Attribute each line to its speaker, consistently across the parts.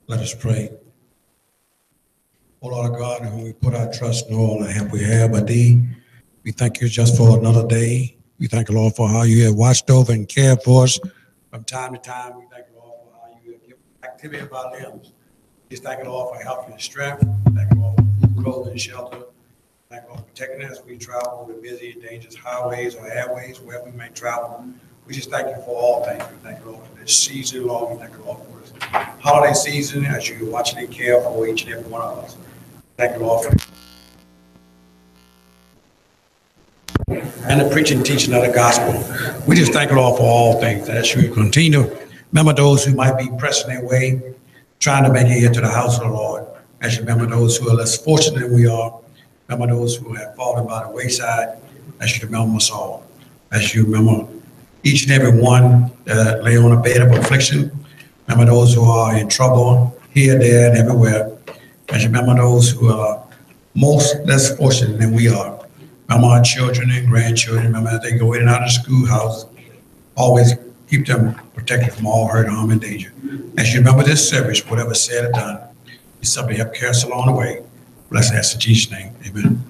Speaker 1: Let us pray. O Lord God, in whom we put our trust in all the help we have by thee, we thank you just for another day. We thank you, Lord, for how you have watched over and cared for us from time to time. We thank you, Lord, for how you have given activity of our limbs. We just thank you, Lord, for health and strength. Thank you, Lord, for food, clothing, and shelter. Thank you, Lord, for protecting us as we travel over busy and dangerous highways or airways, wherever we may travel. We just thank you for all things. We thank you, Lord, for this season, Lord. We thank you, Lord, for this holiday season as you watching and care for each and every one of us. Thank you, Lord, for and the preaching and teaching of the gospel. We just thank you, Lord, for all things. As you continue to remember those who might be pressing their way, trying to make it here to the house of the Lord. As you remember those who are less fortunate than we are. Remember those who have fallen by the wayside. As you remember us all. As you remember each and every one that lay on a bed of affliction. Remember those who are in trouble here, there, and everywhere. As you remember those who are most less fortunate than we are. Remember our children and grandchildren. Remember as they go in and out of the schoolhouse. Always keep them protected from all hurt, harm, and danger. As you remember this service, whatever said or done, you somebody help carry us along the way. Bless us in Jesus' name. Amen.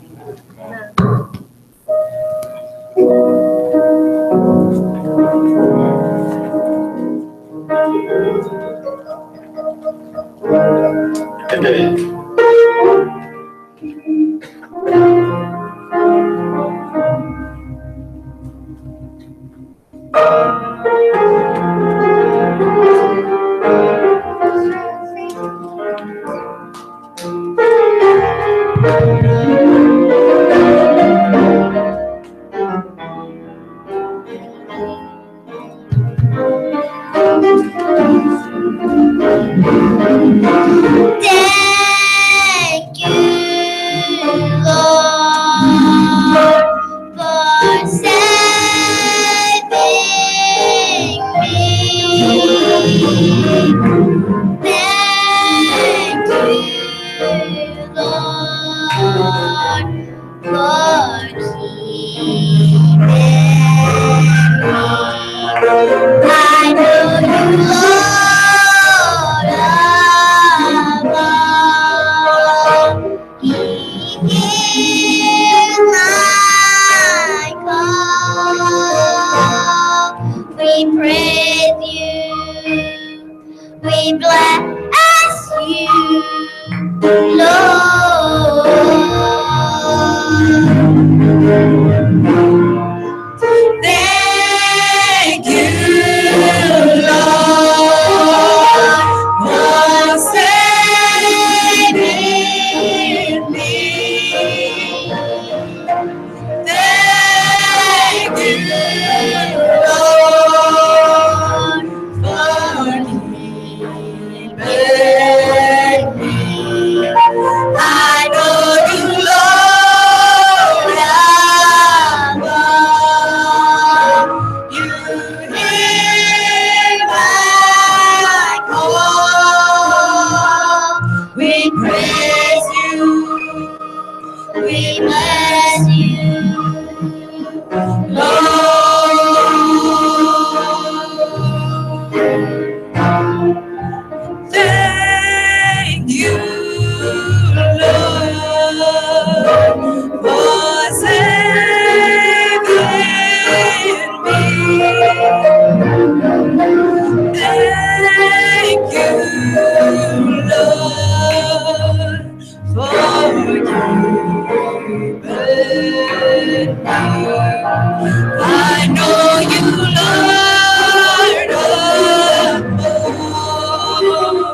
Speaker 2: Thank you, Lord, for saving me. Thank you, Lord, for keeping me. I know you, Lord above. He hears my call. We praise you. We bless you, Lord. Thank you, Lord, for saving me. Thank you, Lord, for keeping me. I know you, Lord, above. You hear my call. We praise you. We bless you, Lord. Thank you, Lord, for saving me. Thank you, Lord, for keeping me. I know you, Lord, above.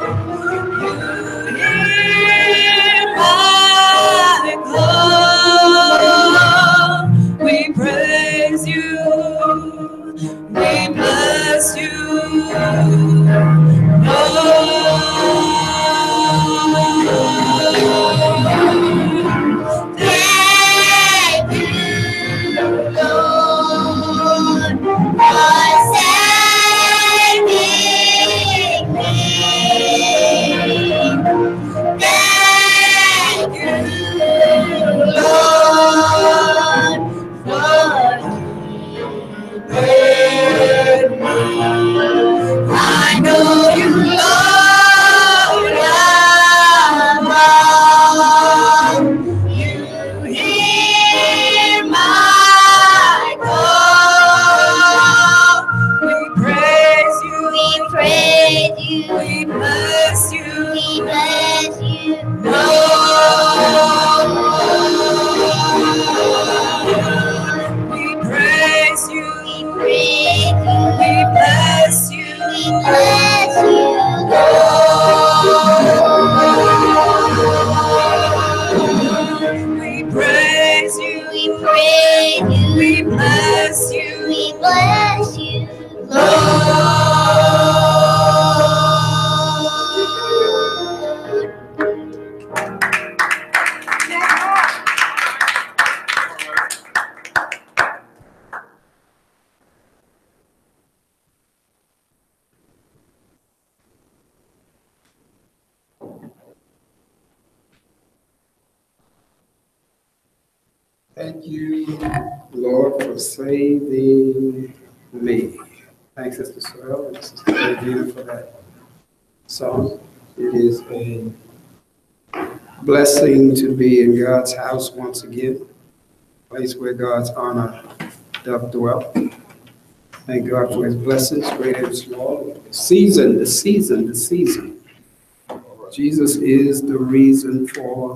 Speaker 2: You hear my call. We praise you. We bless you, Lord. Thank you, Lord, for saving me. Thank you, Lord, for keeping me. I know you, Lord, above. You hear my call. We praise you. We praise you. We bless you. We bless you, Lord. We praise you. We praise you. We bless you. We bless you, Lord. We praise you. We praise you. We bless you. We bless you, Lord.
Speaker 3: Thank you, Lord, for saving me. Thanks, Sister Sorrell and Sister Regina, for that song. It is a blessing to be in God's house once again, a place where God's honor doth dwell. Thank God for his blessings, great and small. The season. Jesus is the reason for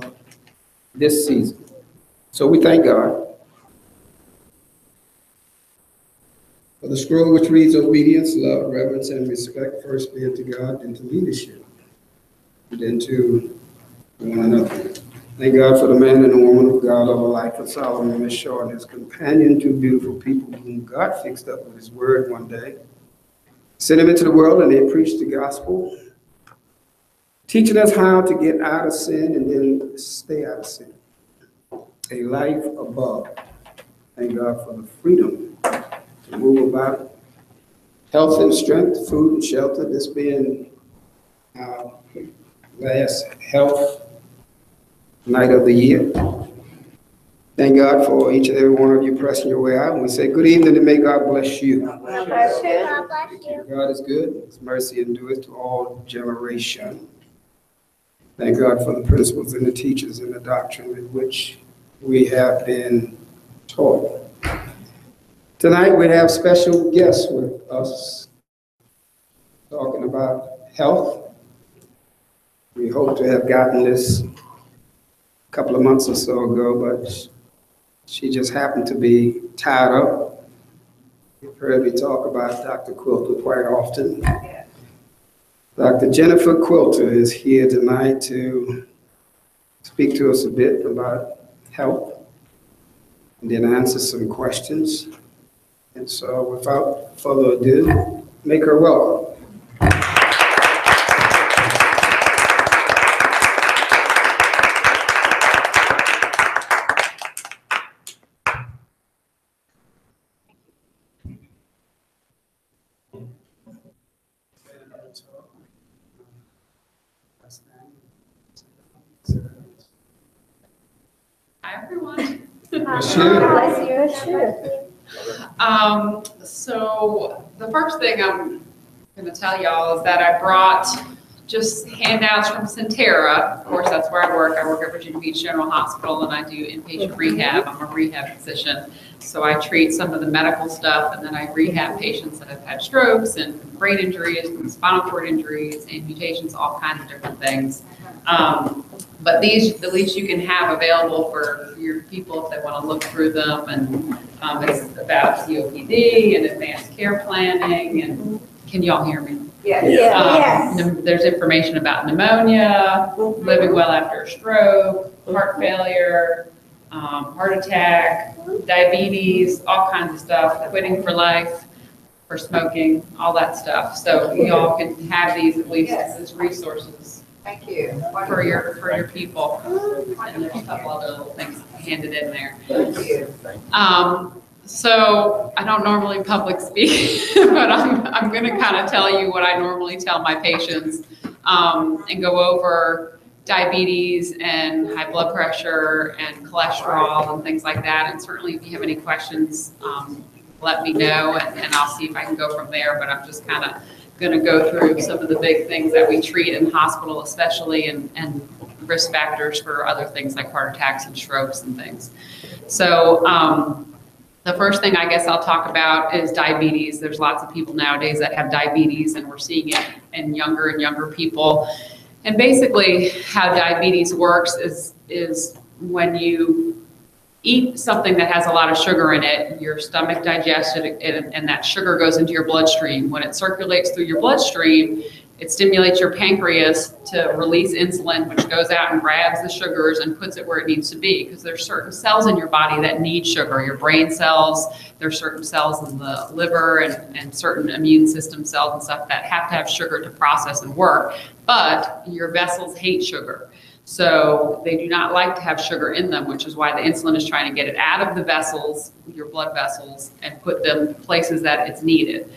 Speaker 3: this season. So we thank God for the scroll which reads obedience, love, reverence, and respect, first being to God, then to leadership, and then to one another. Thank God for the man and the woman of God of a life of Solomon, Miss Shaw, and his companion, two beautiful people whom God fixed up with his word one day. Sent them into the world and they preached the gospel, teaching us how to get out of sin and then stay out of sin. A life above. Thank God for the freedom to move about. Health and strength, food and shelter. This being our last health night of the year. Thank God for each and every one of you pressing your way out. And we say good evening and may God bless you.
Speaker 2: God bless you. God bless you.
Speaker 3: God is good. His mercy endureth to all generation. Thank God for the principles and the teachers and the doctrine in which we have been taught. Tonight we have special guests with us talking about health. We hope to have gotten this a couple of months or so ago, but she just happened to be tied up. You've heard me talk about Dr. Quilter quite often. Dr. Jennifer Quilter is here tonight to speak to us a bit about health and then answer some questions. And so without further ado, make her welcome.
Speaker 4: Hi, everyone.
Speaker 2: Bless you.
Speaker 4: So the first thing I'm going to tell y'all is that I brought just handouts from Centera. Of course, that's where I work. I work at Virginia Beach General Hospital, and I do inpatient rehab. I'm a rehab physician. So I treat some of the medical stuff, and then I rehab patients that have had strokes and brain injuries and spinal cord injuries, amputations, all kinds of different things. But these, the least you can have available for your people if they want to look through them. And it's about COPD and advanced care planning. And can y'all hear me?
Speaker 2: Yes.
Speaker 4: There's information about pneumonia, living well after a stroke, heart failure, heart attack, diabetes, all kinds of stuff, quitting for life, for smoking, all that stuff. So y'all can have these at least as resources.
Speaker 5: Thank you.
Speaker 4: For your people. And there's a couple other little things handed in there.
Speaker 5: Thank you.
Speaker 4: So I don't normally public speak, but I'm going to kind of tell you what I normally tell my patients and go over diabetes and high blood pressure and cholesterol and things like that. And certainly if you have any questions, let me know and I'll see if I can go from there. But I'm just kind of going to go through some of the big things that we treat in hospital, especially and risk factors for other things like heart attacks and strokes and things. So the first thing I guess I'll talk about is diabetes. There's lots of people nowadays that have diabetes, and we're seeing it in younger and younger people. And basically how diabetes works is when you eat something that has a lot of sugar in it, your stomach digests it, and that sugar goes into your bloodstream. When it circulates through your bloodstream, it stimulates your pancreas to release insulin, which goes out and grabs the sugars and puts it where it needs to be, because there's certain cells in your body that need sugar. Your brain cells, there's certain cells in the liver and certain immune system cells and stuff that have to have sugar to process and work, but your vessels hate sugar. So they do not like to have sugar in them, which is why the insulin is trying to get it out of the vessels, your blood vessels, and put them places that it's needed.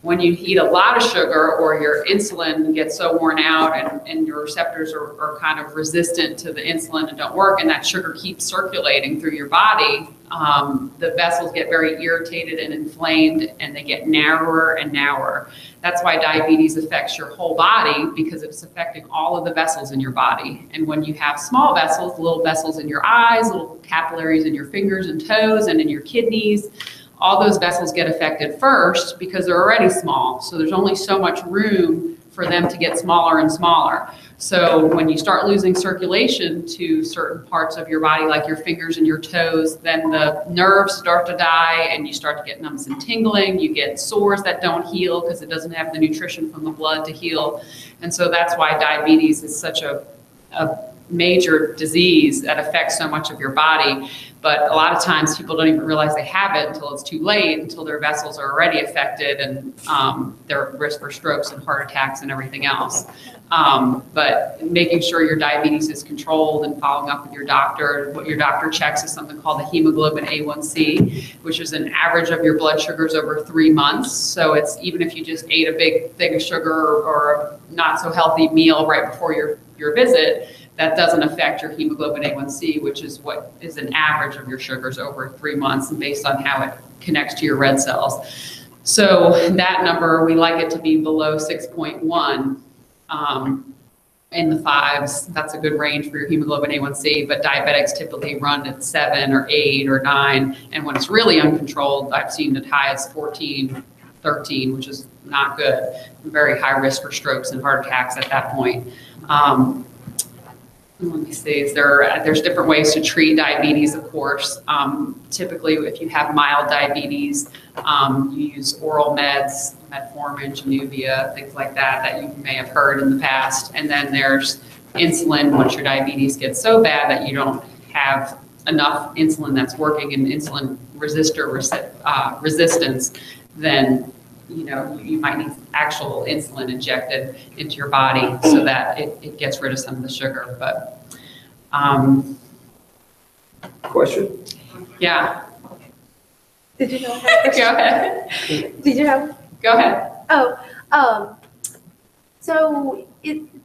Speaker 4: When you eat a lot of sugar or your insulin gets so worn out and your receptors are kind of resistant to the insulin and don't work, and that sugar keeps circulating through your body, the vessels get very irritated and inflamed, and they get narrower and narrower. That's why diabetes affects your whole body, because it's affecting all of the vessels in your body. And when you have small vessels, little vessels in your eyes, little capillaries in your fingers and toes and in your kidneys, all those vessels get affected first because they're already small. So there's only so much room for them to get smaller and smaller. So when you start losing circulation to certain parts of your body, like your fingers and your toes, then the nerves start to die and you start to get numbness and tingling. You get sores that don't heal because it doesn't have the nutrition from the blood to heal. And so that's why diabetes is such a major disease that affects so much of your body. But a lot of times people don't even realize they have it until it's too late, until their vessels are already affected and they're at risk for strokes and heart attacks and everything else. But making sure your diabetes is controlled and following up with your doctor. What your doctor checks is something called the hemoglobin A1C, which is an average of your blood sugars over 3 months. So it's even if you just ate a big thing of sugar or a not so healthy meal right before your visit, that doesn't affect your hemoglobin A1C, which is what is an average of your sugars over 3 months and based on how it connects to your red cells. So that number, we like it to be below 6.1 in the 5s. That's a good range for your hemoglobin A1C, but diabetics typically run at 7 or 8 or 9. And when it's really uncontrolled, I've seen as high as 14, 13, which is not good. Very high risk for strokes and heart attacks at that point. Let me see, there's different ways to treat diabetes, of course. Typically, if you have mild diabetes, you use oral meds, metformin, Januvia, things like that you may have heard in the past. And then there's insulin once your diabetes gets so bad that you don't have enough insulin that's working in insulin resistance, then you might need actual insulin injected into your body so that it gets rid of some of the sugar. But
Speaker 3: Question?
Speaker 4: Yeah.
Speaker 5: Did you know? Go
Speaker 4: ahead.
Speaker 5: Did you have?
Speaker 4: Go ahead.
Speaker 5: So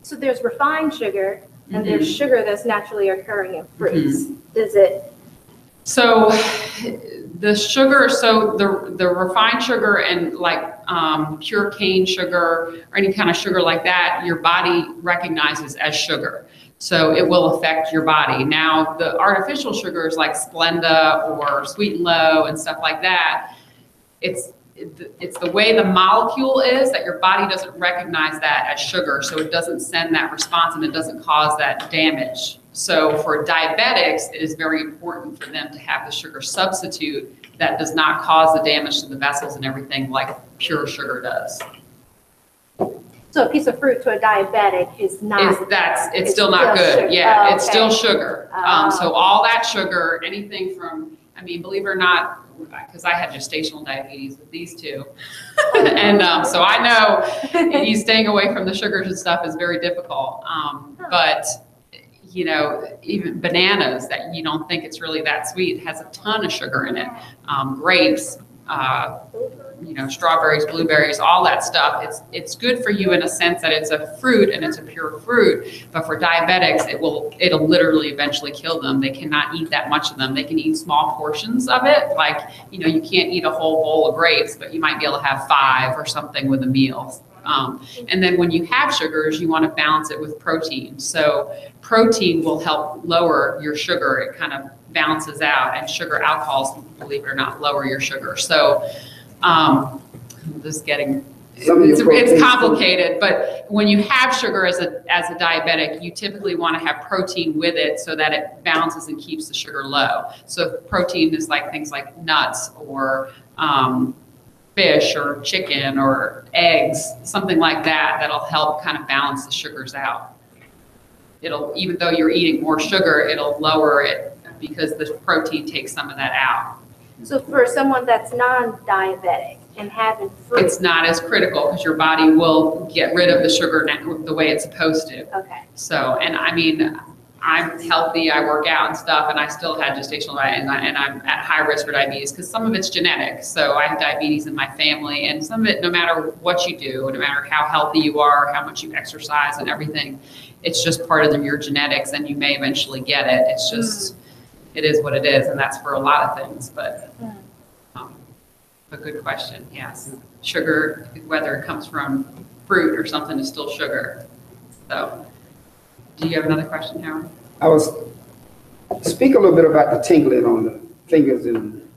Speaker 5: there's refined sugar and there's sugar that's naturally occurring in fruits. Does it?
Speaker 4: So the sugar, the refined sugar and like pure cane sugar or any kind of sugar like that, your body recognizes as sugar. So it will affect your body. Now, the artificial sugars like Splenda or Sweet and Low and stuff like that, it's the way the molecule is that your body doesn't recognize that as sugar. So it doesn't send that response and it doesn't cause that damage. So for diabetics, it is very important for them to have the sugar substitute that does not cause the damage to the vessels and everything like pure sugar does.
Speaker 5: So a piece of fruit to a diabetic is not.
Speaker 4: It's still not good.
Speaker 5: Sugar.
Speaker 4: Yeah,
Speaker 5: Oh,
Speaker 4: it's
Speaker 5: okay.
Speaker 4: still sugar. So all that sugar, anything from, believe it or not, because I had gestational diabetes with these two. And so I know you staying away from the sugars and stuff is very difficult. But, even bananas that you don't think it's really that sweet has a ton of sugar in it. Grapes, strawberries, blueberries, all that stuff. It's good for you in a sense that it's a fruit and it's a pure fruit, but for diabetics, it'll literally eventually kill them. They cannot eat that much of them. They can eat small portions of it. Like, you can't eat a whole bowl of grapes, but you might be able to have 5 or something with a meal. And then when you have sugars, you want to balance it with protein. So protein will help lower your sugar. It kind of balances out, and sugar alcohols, believe it or not, lower your sugar. So I'm just getting, it's complicated, but when you have sugar as a diabetic, you typically want to have protein with it so that it balances and keeps the sugar low. So protein is like things like nuts or fish or chicken or eggs, something like that, that'll help kind of balance the sugars out. Even though you're eating more sugar, it'll lower it because the protein takes some of that out.
Speaker 5: So for someone that's non-diabetic and having fruit.
Speaker 4: It's not as critical because your body will get rid of the sugar the way it's supposed to.
Speaker 5: Okay.
Speaker 4: So, and I'm healthy, I work out and stuff, and I still had gestational diabetes, and I'm at high risk for diabetes because some of it's genetic. So I have diabetes in my family, and some of it, no matter what you do, no matter how healthy you are, how much you exercise and everything, it's just part of your genetics, and you may eventually get it. It's just, it is what it is, and that's for a lot of things, but a good question, yes. Sugar, whether it comes from fruit or something, is still sugar. So, do you have another question, Howard?
Speaker 3: I was, speak a little bit about the tingling on the fingers and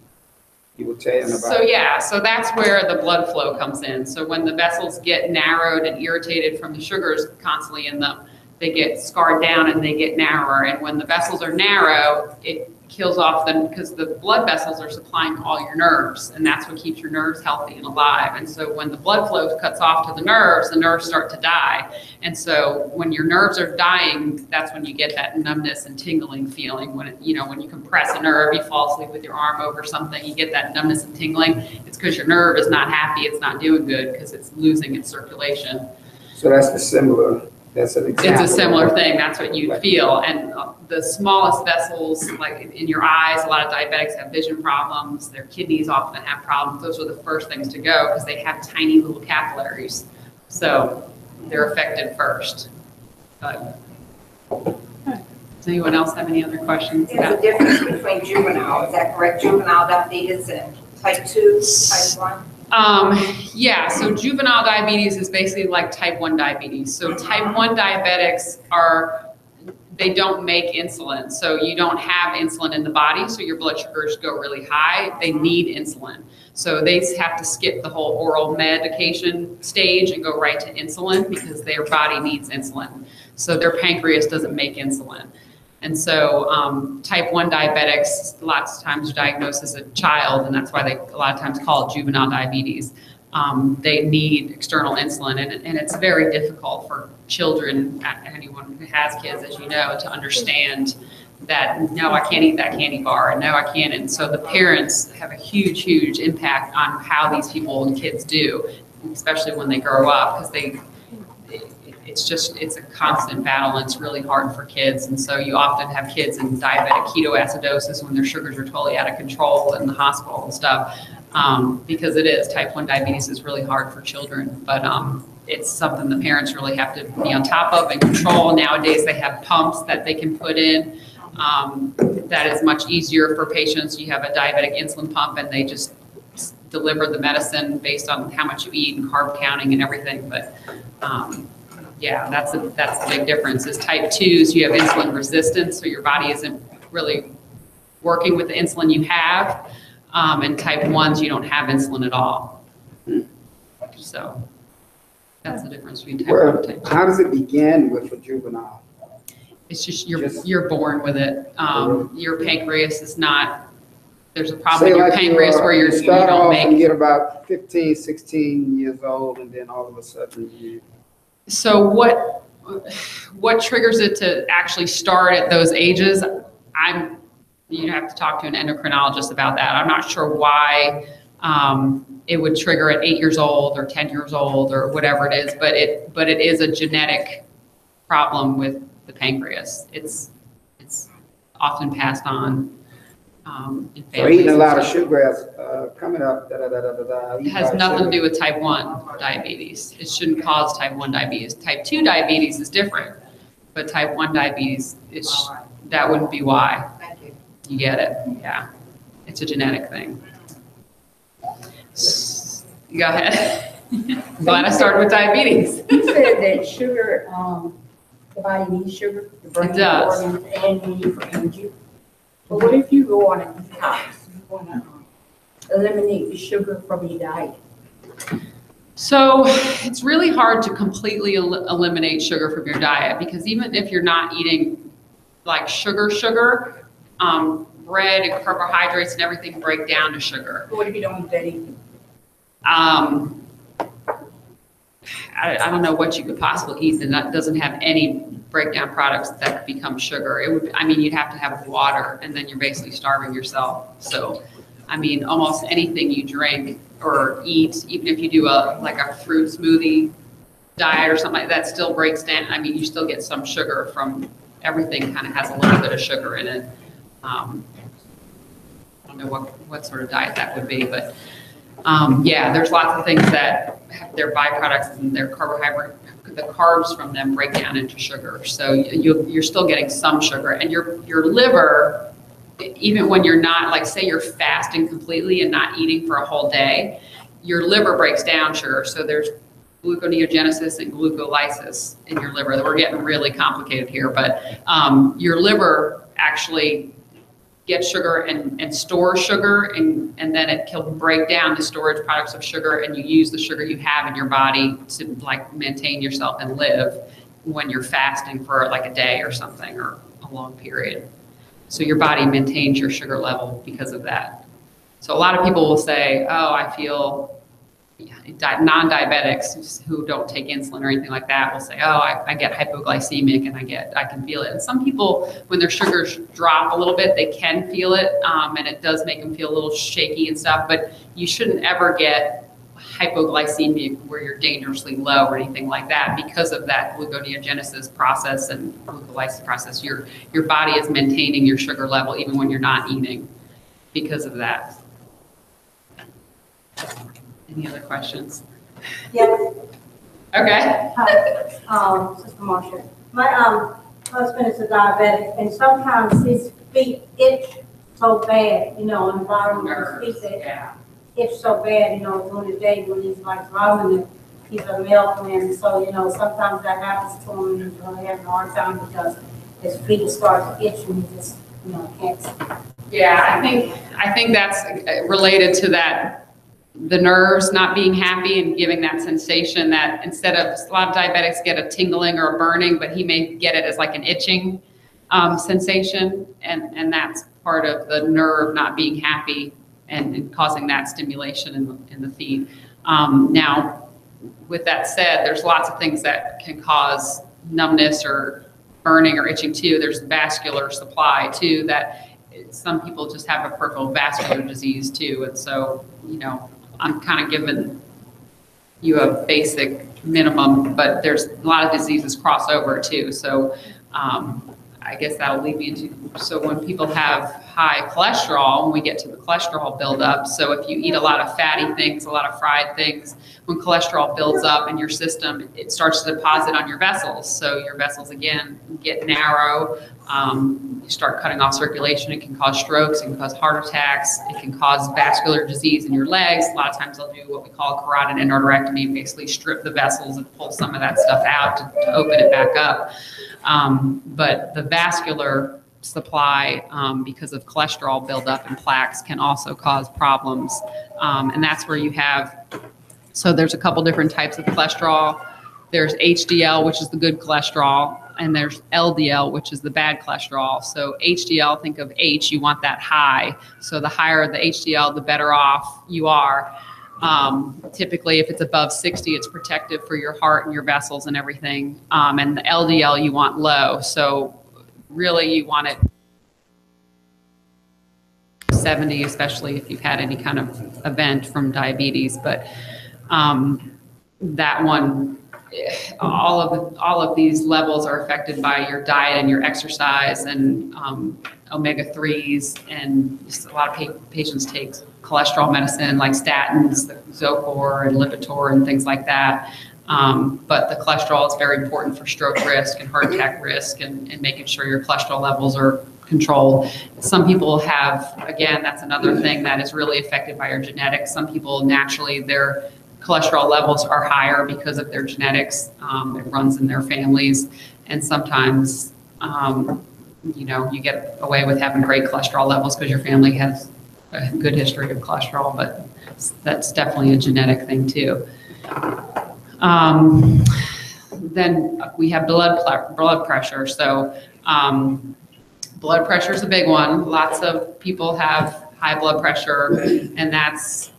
Speaker 3: you were saying about.
Speaker 4: So yeah, so that's where the blood flow comes in. So when the vessels get narrowed and irritated from the sugars constantly in them, they get scarred down and they get narrower. And when the vessels are narrow, it kills off them because the blood vessels are supplying all your nerves, and that's what keeps your nerves healthy and alive. And so when the blood flow cuts off to the nerves start to die. And so when your nerves are dying, that's when you get that numbness and tingling feeling. When when you compress a nerve, you fall asleep with your arm over something, you get that numbness and tingling. It's because your nerve is not happy, it's not doing good because it's losing its circulation.
Speaker 3: So that's the similar. That's an example.
Speaker 4: It's a similar thing. That's what you feel. And the smallest vessels, like in your eyes, a lot of diabetics have vision problems. Their kidneys often have problems. Those are the first things to go because they have tiny little capillaries. So they're affected first. But does anyone else have any other questions?
Speaker 6: There's a difference between juvenile, is that correct? Juvenile diabetes and type 2, type 1?
Speaker 4: Yeah, so juvenile diabetes is basically like type 1 diabetes. So type 1 diabetics they don't make insulin. So you don't have insulin in the body, so your blood sugars go really high. They need insulin. So they have to skip the whole oral medication stage and go right to insulin because their body needs insulin. So their pancreas doesn't make insulin. And so type 1 diabetics, lots of times are diagnosed as a child, and that's why they a lot of times call it juvenile diabetes. They need external insulin, and it's very difficult for children, anyone who has kids, as you know, to understand that, no, I can't eat that candy bar, and no, I can't. And so the parents have a huge, huge impact on how these people and kids do, especially when they grow up, because it's a constant battle, and it's really hard for kids. And so you often have kids in diabetic ketoacidosis when their sugars are totally out of control in the hospital and stuff, because it is, type 1 diabetes is really hard for children, but it's something the parents really have to be on top of and control. Nowadays they have pumps that they can put in that is much easier for patients. You have a diabetic insulin pump and they just deliver the medicine based on how much you eat and carb counting and everything. But yeah, that's a big difference. Is type 2s, you have insulin resistance, so your body isn't really working with the insulin you have. And type 1s, you don't have insulin at all. So that's the difference between type 1 and type 2.
Speaker 3: How does it begin with a juvenile?
Speaker 4: It's just you're born with it. Your pancreas is not, there's a problem with your pancreas where you
Speaker 3: start
Speaker 4: don't
Speaker 3: off
Speaker 4: make.
Speaker 3: and get about 15, 16 years old, and then all of a sudden you.
Speaker 4: So what triggers it to actually start at those ages? You have to talk to an endocrinologist about that. I'm not sure why it would trigger at 8 years old or 10 years old or whatever it is, but it is a genetic problem with the pancreas. It's often passed on in families.
Speaker 3: So eating a lot of sugar coming up.
Speaker 4: It has nothing to do with type 1 diabetes. It shouldn't cause type 1 diabetes. Type 2 diabetes is different, but type 1 diabetes that wouldn't be why.
Speaker 6: Thank you.
Speaker 4: You get it, yeah. It's a genetic thing. Go ahead. I'm glad I started with diabetes.
Speaker 7: You said that sugar, the body needs sugar to burn
Speaker 4: It does.
Speaker 7: the organs and need for energy. But what if you go on a detox? You want to eliminate the sugar from your diet?
Speaker 4: So it's really hard to completely eliminate sugar from your diet, because even if you're not eating like sugar, bread and carbohydrates and everything break down to sugar.
Speaker 7: What if you don't eat that either?
Speaker 4: I don't know what you could possibly eat that doesn't have any breakdown products that could become sugar. You'd have to have water, and then you're basically starving yourself. So, almost anything you drink or eat, even if you do a fruit smoothie diet or something like that, still breaks down. You still get some sugar from everything kind of has a little bit of sugar in it. I don't know what sort of diet that would be, but yeah, there's lots of things that have their byproducts and their carbohydrate, the carbs from them break down into sugar. So you're still getting some sugar, and your liver, even when you're not, like say you're fasting completely and not eating for a whole day, your liver breaks down sugar. So there's gluconeogenesis and glucolysis in your liver. We're getting really complicated here, but your liver actually gets sugar and stores sugar, and then it can break down the storage products of sugar, and you use the sugar you have in your body to like maintain yourself and live when you're fasting for like a day or something, or a long period. So your body maintains your sugar level because of that. So a lot of people will say, oh, I feel, non-diabetics who don't take insulin or anything like that will say, oh, I get hypoglycemic and I can feel it. And some people, when their sugars drop a little bit, they can feel it, and it does make them feel a little shaky and stuff, but you shouldn't ever get hypoglycemic where you're dangerously low or anything like that because of that gluconeogenesis process and glucolysis process. Your body is maintaining your sugar level even when you're not eating because of that. Any other questions?
Speaker 8: Yes.
Speaker 4: Okay.
Speaker 8: Hi, Sister Marsha. My husband is a diabetic, and sometimes his feet itch so bad, in the environment his feet itch so bad, during the day when he's like driving it. He's a milkman, so, sometimes that happens to him, and he's really having a hard time because his feet start to itch and he just, can't.
Speaker 4: Yeah, I think that's related to that, the nerves not being happy and giving that sensation that instead of, a lot of diabetics get a tingling or a burning, but he may get it as like an itching sensation, and that's part of the nerve not being happy and causing that stimulation in the feet. Now, with that said, there's lots of things that can cause numbness or burning or itching too. There's vascular supply too, that some people just have a peripheral vascular disease too, and so, I'm kind of giving you a basic minimum, but there's a lot of diseases cross over too. So I guess that'll lead me into, so when people have high cholesterol, when we get to the cholesterol buildup, so if you eat a lot of fatty things, a lot of fried things, when cholesterol builds up in your system, it starts to deposit on your vessels. So your vessels, again, get narrow. You start cutting off circulation. It can cause strokes. It can cause heart attacks. It can cause vascular disease in your legs. A lot of times they'll do what we call a carotid endarterectomy, basically strip the vessels and pull some of that stuff out to open it back up. But the vascular supply, because of cholesterol buildup and plaques, can also cause problems. And that's where you have, so there's a couple different types of cholesterol. There's HDL, which is the good cholesterol, and there's LDL, which is the bad cholesterol. So HDL, think of H, you want that high. So the higher the HDL, the better off you are. Typically, if it's above 60, it's protective for your heart and your vessels and everything. And the LDL you want low. So really you want it 70, especially if you've had any kind of event from diabetes. But that one, all of these levels are affected by your diet and your exercise and omega-3s, and just a lot of patients take cholesterol medicine like statins, Zocor and Lipitor and things like that. But the cholesterol is very important for stroke risk and heart attack risk, and making sure your cholesterol levels are controlled. Some people have, again, that's another thing that is really affected by your genetics. Some people naturally, their cholesterol levels are higher because of their genetics. It runs in their families. And sometimes, you get away with having great cholesterol levels because your family has a good history of cholesterol, but that's definitely a genetic thing too. Then we have blood pressure. So blood pressure is a big one. Lots of people have high blood pressure, and that's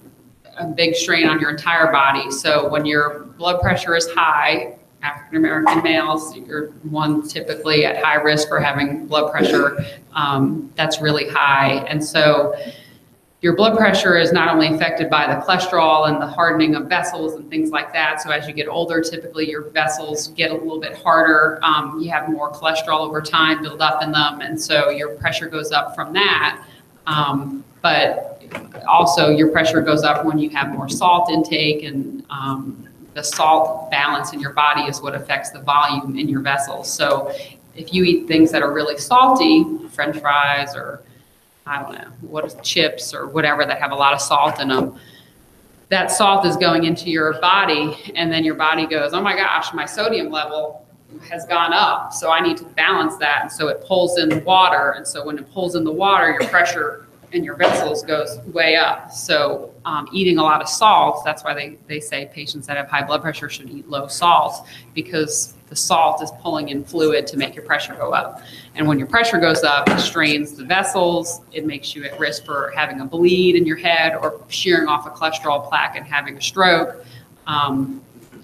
Speaker 4: a big strain on your entire body. So when your blood pressure is high, African American males, you're one typically at high risk for having blood pressure that's really high. And so your blood pressure is not only affected by the cholesterol and the hardening of vessels and things like that. So as you get older, typically your vessels get a little bit harder. You have more cholesterol over time build up in them. And so your pressure goes up from that. But also your pressure goes up when you have more salt intake, and the salt balance in your body is what affects the volume in your vessels. So if you eat things that are really salty, French fries or I don't know, what is chips or whatever that have a lot of salt in them, that salt is going into your body, and then your body goes, oh my gosh, my sodium level has gone up, so I need to balance that. And so it pulls in the water, and so when it pulls in the water, your pressure in your vessels goes way up. So eating a lot of salt, that's why they say patients that have high blood pressure should eat low salt, because the salt is pulling in fluid to make your pressure go up. And when your pressure goes up, it strains the vessels. It makes you at risk for having a bleed in your head or shearing off a cholesterol plaque and having a stroke.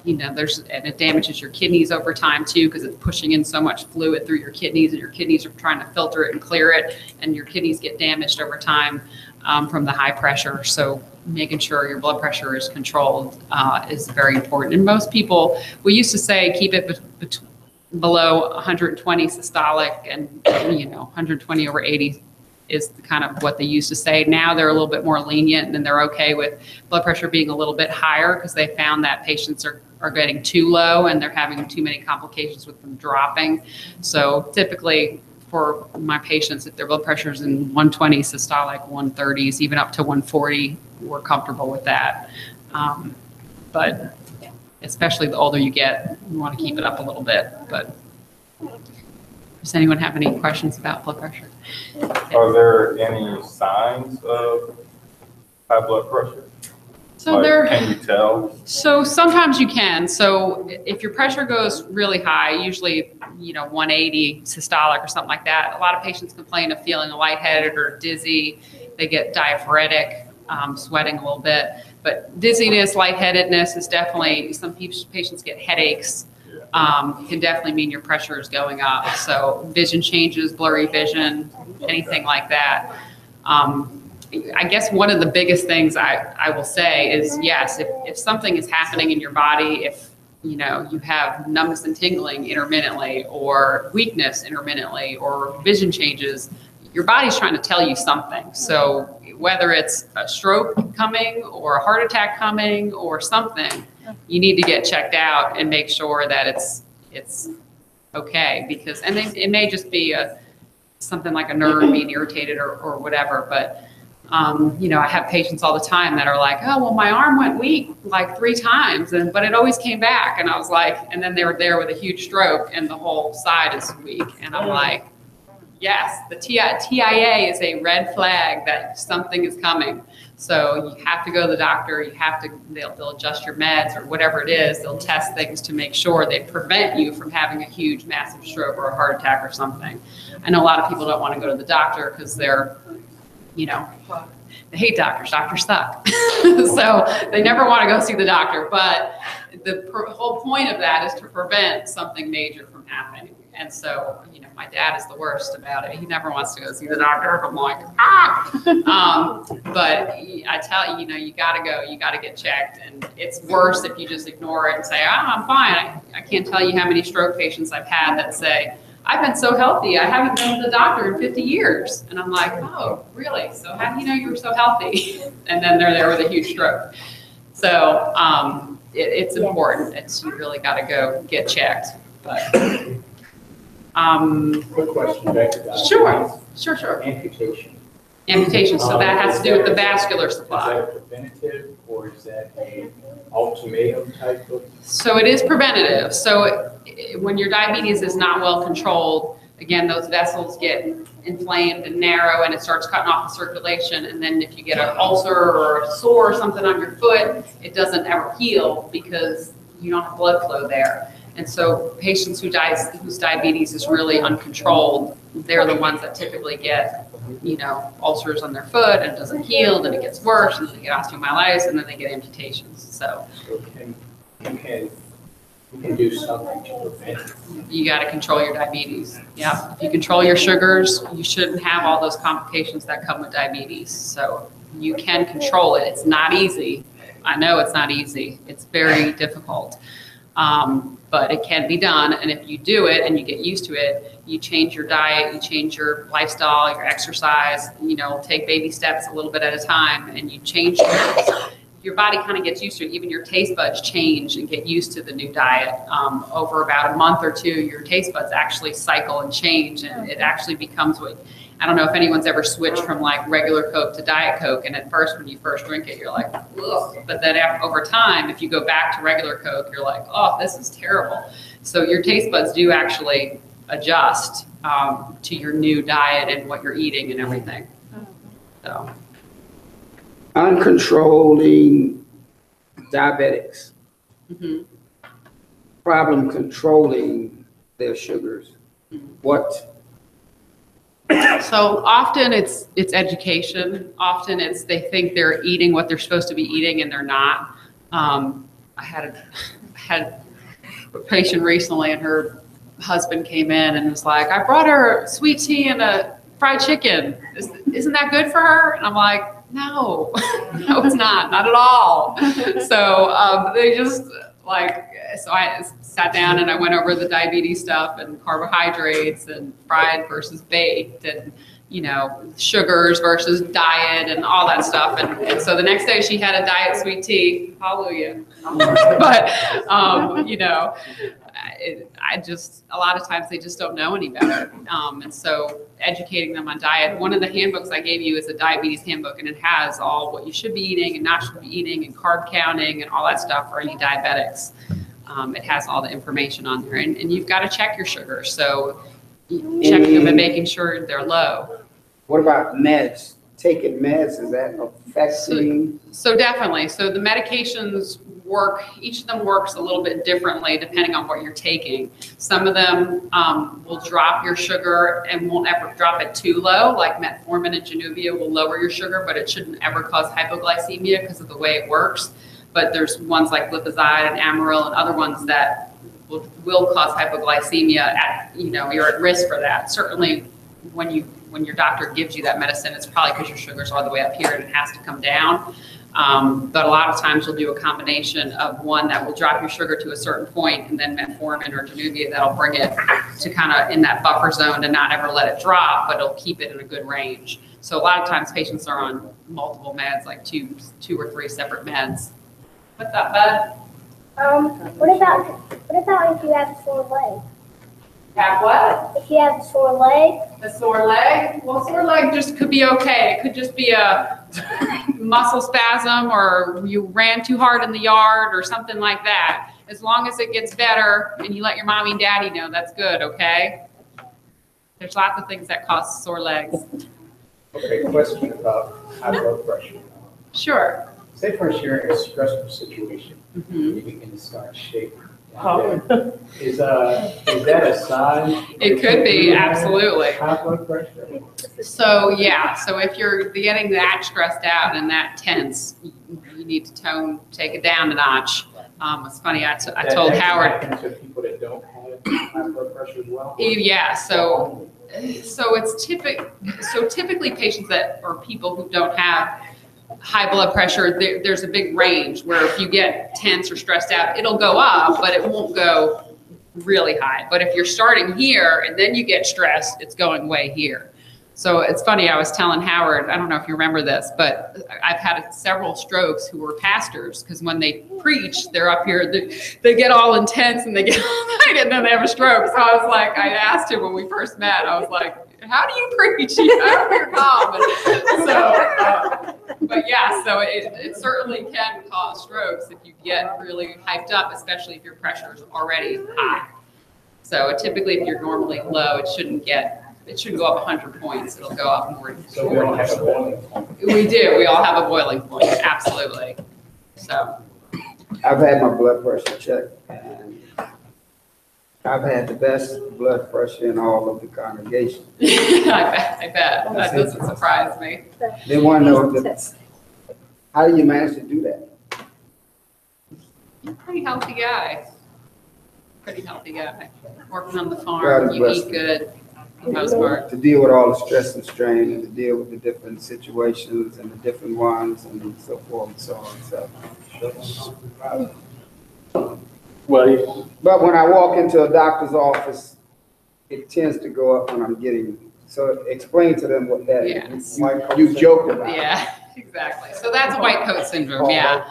Speaker 4: You know, and it damages your kidneys over time too, because it's pushing in so much fluid through your kidneys, and your kidneys are trying to filter it and clear it, and your kidneys get damaged over time from the high pressure. So making sure your blood pressure is controlled is very important. And most people, we used to say keep it below 120 systolic, and 120 over 80 is kind of what they used to say. Now they're a little bit more lenient, and they're okay with blood pressure being a little bit higher, because they found that patients are getting too low and they're having too many complications with them dropping. So typically for my patients, if their blood pressure is in 120 systolic, 130s, even up to 140, we're comfortable with that. But especially the older you get, you want to keep it up a little bit. But does anyone have any questions about blood pressure?
Speaker 9: Are there any signs of high blood pressure?
Speaker 4: So
Speaker 9: can you tell?
Speaker 4: So sometimes you can. So if your pressure goes really high, usually 180 systolic or something like that, a lot of patients complain of feeling lightheaded or dizzy. They get diaphoretic, sweating a little bit. But dizziness, lightheadedness is definitely, some patients get headaches. Can definitely mean your pressure is going up. So vision changes, blurry vision, anything like that. I guess one of the biggest things I will say is, yes, if something is happening in your body, if you have numbness and tingling intermittently, or weakness intermittently, or vision changes, your body's trying to tell you something. So whether it's a stroke coming or a heart attack coming or something, you need to get checked out and make sure that it's okay, because, and it may just be something like a nerve being irritated or whatever, but I have patients all the time that are like, oh, well, my arm went weak like 3 times, but it always came back. And I was like, and then they were there with a huge stroke and the whole side is weak. And I'm like, yes, the TIA is a red flag that something is coming. So you have to go to the doctor. They'll adjust your meds or whatever it is. They'll test things to make sure they prevent you from having a huge, massive stroke or a heart attack or something. I know a lot of people don't want to go to the doctor because they're, they hate doctors. Doctors suck. So they never want to go see the doctor. But the whole point of that is to prevent something major from happening. And so, my dad is the worst about it. He never wants to go see the doctor. I'm like, but I tell you, you got to go. You got to get checked. And it's worse if you just ignore it and say, I'm fine. I can't tell you how many stroke patients I've had that say, I've been so healthy. I haven't been to the doctor in 50 years. And I'm like, oh, really? So how do you know you were so healthy? And then they're there with a huge stroke. So it's important. You really got to go get checked. But
Speaker 10: quick question back to that.
Speaker 4: Sure.
Speaker 10: Amputation.
Speaker 4: So that has to do with the vascular supply.
Speaker 10: Is that preventative, or is that a ultimatum type of?
Speaker 4: So it is preventative. So when your diabetes is not well controlled, again, those vessels get inflamed and narrow, and it starts cutting off the circulation. And then if you get an ulcer or a sore or something on your foot, it doesn't ever heal because you don't have blood flow there. And so patients whose diabetes is really uncontrolled, they're the ones that typically get, ulcers on their foot, and it doesn't heal, then it gets worse, and then they get osteomyelitis, and then they get amputations. So
Speaker 10: you can do something to prevent it.
Speaker 4: You got to control your diabetes. Yeah. If you control your sugars, you shouldn't have all those complications that come with diabetes. So you can control it. It's not easy. I know it's not easy. It's very difficult. But it can be done. And if you do it and you get used to it, you change your diet, you change your lifestyle, your exercise, take baby steps a little bit at a time, and you change your body kind of gets used to it. Even your taste buds change and get used to the new diet. Over about a month or two, your taste buds actually cycle and change, and it actually becomes what, I don't know if anyone's ever switched from like regular Coke to Diet Coke, and at first when you first drink it, you're like, ugh. But then over time, if you go back to regular Coke, you're like, oh, this is terrible. So your taste buds do actually adjust to your new diet and what you're eating and everything. So.
Speaker 3: Uncontrolling diabetics. Problem controlling their sugars. What?
Speaker 4: So often it's education. Often they think they're eating what they're supposed to be eating and they're not. I had a patient recently, and her husband came in and was like, I brought her sweet tea and a fried chicken. Isn't that good for her? And I'm like, no, no, it's not at all. So they just so I sat down and I went over the diabetes stuff and carbohydrates and fried versus baked and, sugars versus diet and all that stuff. And so the next day she had a diet sweet tea, hallelujah. But, a lot of times they just don't know any better. And so educating them on diet, one of the handbooks I gave you is a diabetes handbook, and it has all what you should be eating and not should be eating and carb counting and all that stuff for any diabetics. It has all the information on there, and you've got to check your sugar. So checking them and making sure they're low.
Speaker 3: What about meds? Taking meds, is that affecting?
Speaker 4: So definitely. So the medications work, each of them works a little bit differently depending on what you're taking. Some of them will drop your sugar and won't ever drop it too low, like metformin and Januvia will lower your sugar, but it shouldn't ever cause hypoglycemia because of the way it works. But there's ones like glipizide and Amaryl and other ones that will cause hypoglycemia. You're at risk for that. Certainly when your doctor gives you that medicine, it's probably because your sugars are all the way up here and it has to come down. But a lot of times you'll do a combination of one that will drop your sugar to a certain point, and then metformin or Januvia that'll bring it to kind of in that buffer zone to not ever let it drop, but it'll keep it in a good range. So a lot of times patients are on multiple meds, like two or three separate meds. What's up, bud?
Speaker 8: What about if you have a sore leg?
Speaker 4: Have what?
Speaker 8: If you have a sore leg?
Speaker 4: A sore leg? Well, sore leg just could be okay. It could just be a muscle spasm, or you ran too hard in the yard or something like that. As long as it gets better and you let your mommy and daddy know, that's good, okay? There's lots of things that cause sore legs.
Speaker 10: Okay, question about high blood pressure.
Speaker 4: Sure.
Speaker 10: Say first you're in a stressful situation, you begin to start shaking. Is that a sign?
Speaker 4: It could be, absolutely.
Speaker 10: High blood pressure?
Speaker 4: So yeah, so if you're getting that stressed out and that tense, you need to take it down a notch. It's funny, I told Howard.
Speaker 10: To people that don't have high blood pressure as well?
Speaker 4: Yeah, so it's typically patients that or people who don't have high blood pressure, there's a big range where if you get tense or stressed out, it'll go up, but it won't go really high. But if you're starting here and then you get stressed, it's going way here. So it's funny, I was telling Howard, I don't know if you remember this, but I've had several strokes who were pastors, because when they preach, they're up here, they get all intense and they get all night and then they have a stroke. So I was like, I asked him when we first met, I was like, how do you preach? You're calm. But yeah, so it certainly can cause strokes if you get really hyped up, especially if your pressure is already high. So typically if you're normally low, it shouldn't go up 100 points. It'll go up more.
Speaker 10: So we all have a boiling point.
Speaker 4: We do. We all have a boiling point. Absolutely. So.
Speaker 3: I've had my blood pressure checked, and I've had the best blood pressure in all of the congregation.
Speaker 4: I bet. That doesn't surprise me.
Speaker 3: They want to know how do you manage to do that?
Speaker 4: You're a pretty healthy guy. Working on the farm, you eat good. for the most part.
Speaker 3: To deal with all the stress and strain and to deal with the different situations and the different ones and so forth and so on. So,
Speaker 10: Well,
Speaker 3: but when I walk into a doctor's office, it tends to go up when I'm getting, so explain to them what that is.
Speaker 4: Yes.
Speaker 3: You joked about it.
Speaker 4: Yeah, exactly. So that's white coat syndrome, yeah.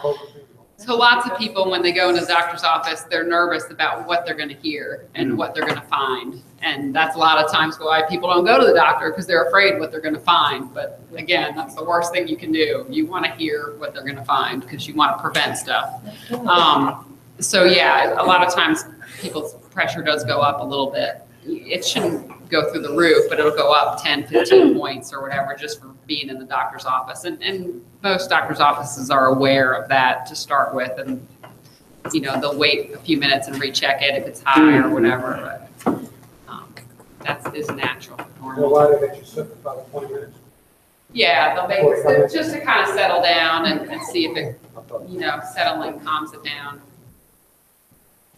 Speaker 4: So lots of people, when they go into the doctor's office, they're nervous about what they're going to hear and what they're going to find. And that's a lot of times why people don't go to the doctor, because they're afraid what they're going to find. But again, that's the worst thing you can do. You want to hear what they're going to find because you want to prevent stuff. So yeah, a lot of times people's pressure does go up a little bit. It shouldn't go through the roof, but it'll go up 10, 15 points or whatever just for being in the doctor's office. And most doctor's offices are aware of that to start with. And, you know, they'll wait a few minutes and recheck it if it's high or whatever. But that is natural, normal.
Speaker 1: Why did they just sit for about 20 minutes?
Speaker 4: Yeah, they'll make it just to kind of settle down and see if it, you know, settling calms it down.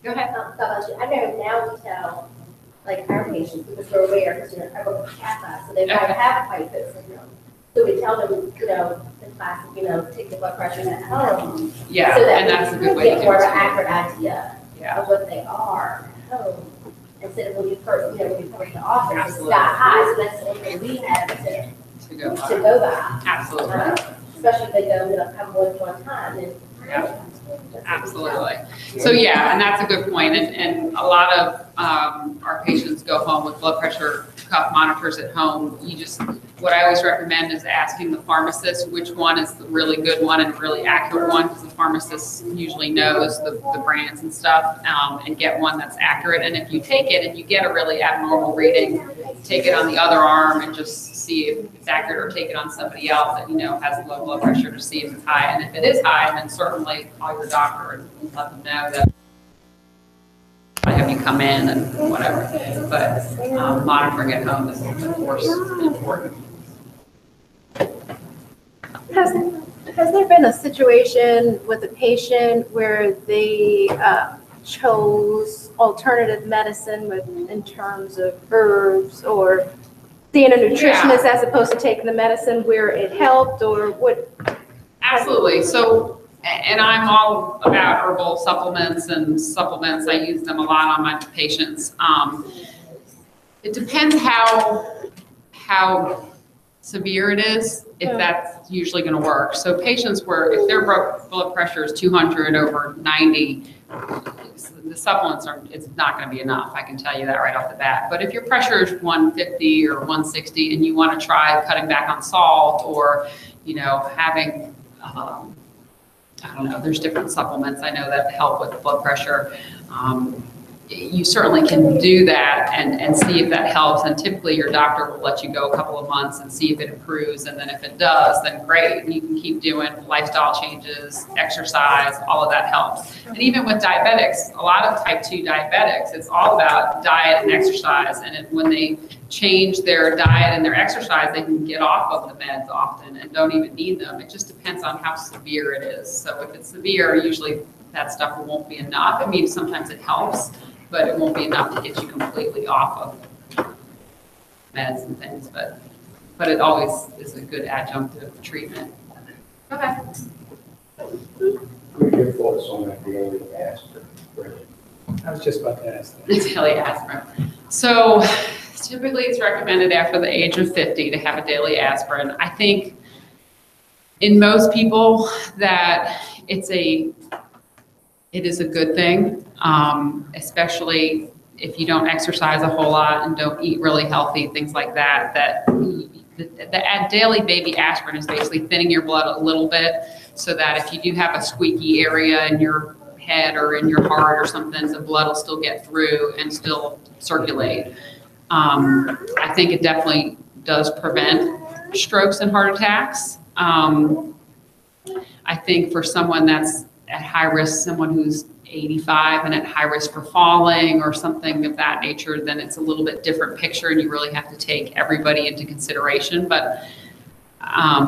Speaker 4: Go ahead.
Speaker 5: I know now we tell, like, our patients, because we're aware, because, you know, I work with cat class, so they might have white coat syndrome. So we tell them, you know, the class, you know, take the blood pressures at home.
Speaker 4: Yeah,
Speaker 5: so that
Speaker 4: and that's a good way
Speaker 5: get
Speaker 4: to do
Speaker 5: more of
Speaker 4: it.
Speaker 5: an accurate idea
Speaker 4: Yeah.
Speaker 5: of what they are at home. Instead of when you first, you know, when you come to the office, it's
Speaker 4: Absolutely.
Speaker 5: that high, so that's the only thing we have
Speaker 4: To go
Speaker 5: to go by.
Speaker 4: Absolutely.
Speaker 5: Especially if they go, you know, come with one time, and.
Speaker 4: Yeah. Absolutely. So yeah, and that's a good point. And a lot of our patients go home with blood pressure cuff monitors at home. What I always recommend is asking the pharmacist which one is the really good one and really accurate one, because the pharmacist usually knows the brands and stuff, and get one that's accurate. And if you take it and you get a really abnormal reading, take it on the other arm and just see if it's accurate, or take it on somebody else that you know has low blood pressure to see if it's high. And if it is high, then certainly call your doctor and let them know that I have you come in and whatever. But monitoring at home is, of course, important.
Speaker 5: Has there been a situation with a patient where they chose alternative medicine in terms of herbs, or seeing a nutritionist as opposed to taking the medicine, where it helped, or what?
Speaker 4: Absolutely. So, and I'm all about herbal supplements and supplements. I use them a lot on my patients. It depends how severe it is, if that's usually going to work. So patients where, if their blood pressure is 200 over 90, the supplements it's not going to be enough. I can tell you that right off the bat. But if your pressure is 150 or 160 and you want to try cutting back on salt, or, you know, having, I don't know, there's different supplements I know that help with blood pressure. You certainly can do that and see if that helps. And typically your doctor will let you go a couple of months and see if it improves. And then if it does, then great. You can keep doing lifestyle changes, exercise, all of that helps. And even with diabetics, a lot of type 2 diabetics, it's all about diet and exercise. And when they change their diet and their exercise, they can get off of the meds often and don't even need them. It just depends on how severe it is. So if it's severe, usually that stuff won't be enough. I mean, sometimes it helps, but it won't be enough to get you completely off of meds and things. But it always is a good adjunctive treatment. Okay.
Speaker 10: What are your thoughts on that daily aspirin? I was just about to ask that.
Speaker 4: Daily aspirin. So typically it's recommended after the age of 50 to have a daily aspirin. I think in most people that it is a good thing, especially if you don't exercise a whole lot and don't eat really healthy, things like that. The daily baby aspirin is basically thinning your blood a little bit, so that if you do have a squeaky area in your head or in your heart or something, the blood will still get through and still circulate. I think it definitely does prevent strokes and heart attacks. I think for someone that's at high risk, someone who's 85 and at high risk for falling or something of that nature, then it's a little bit different picture and you really have to take everybody into consideration. But,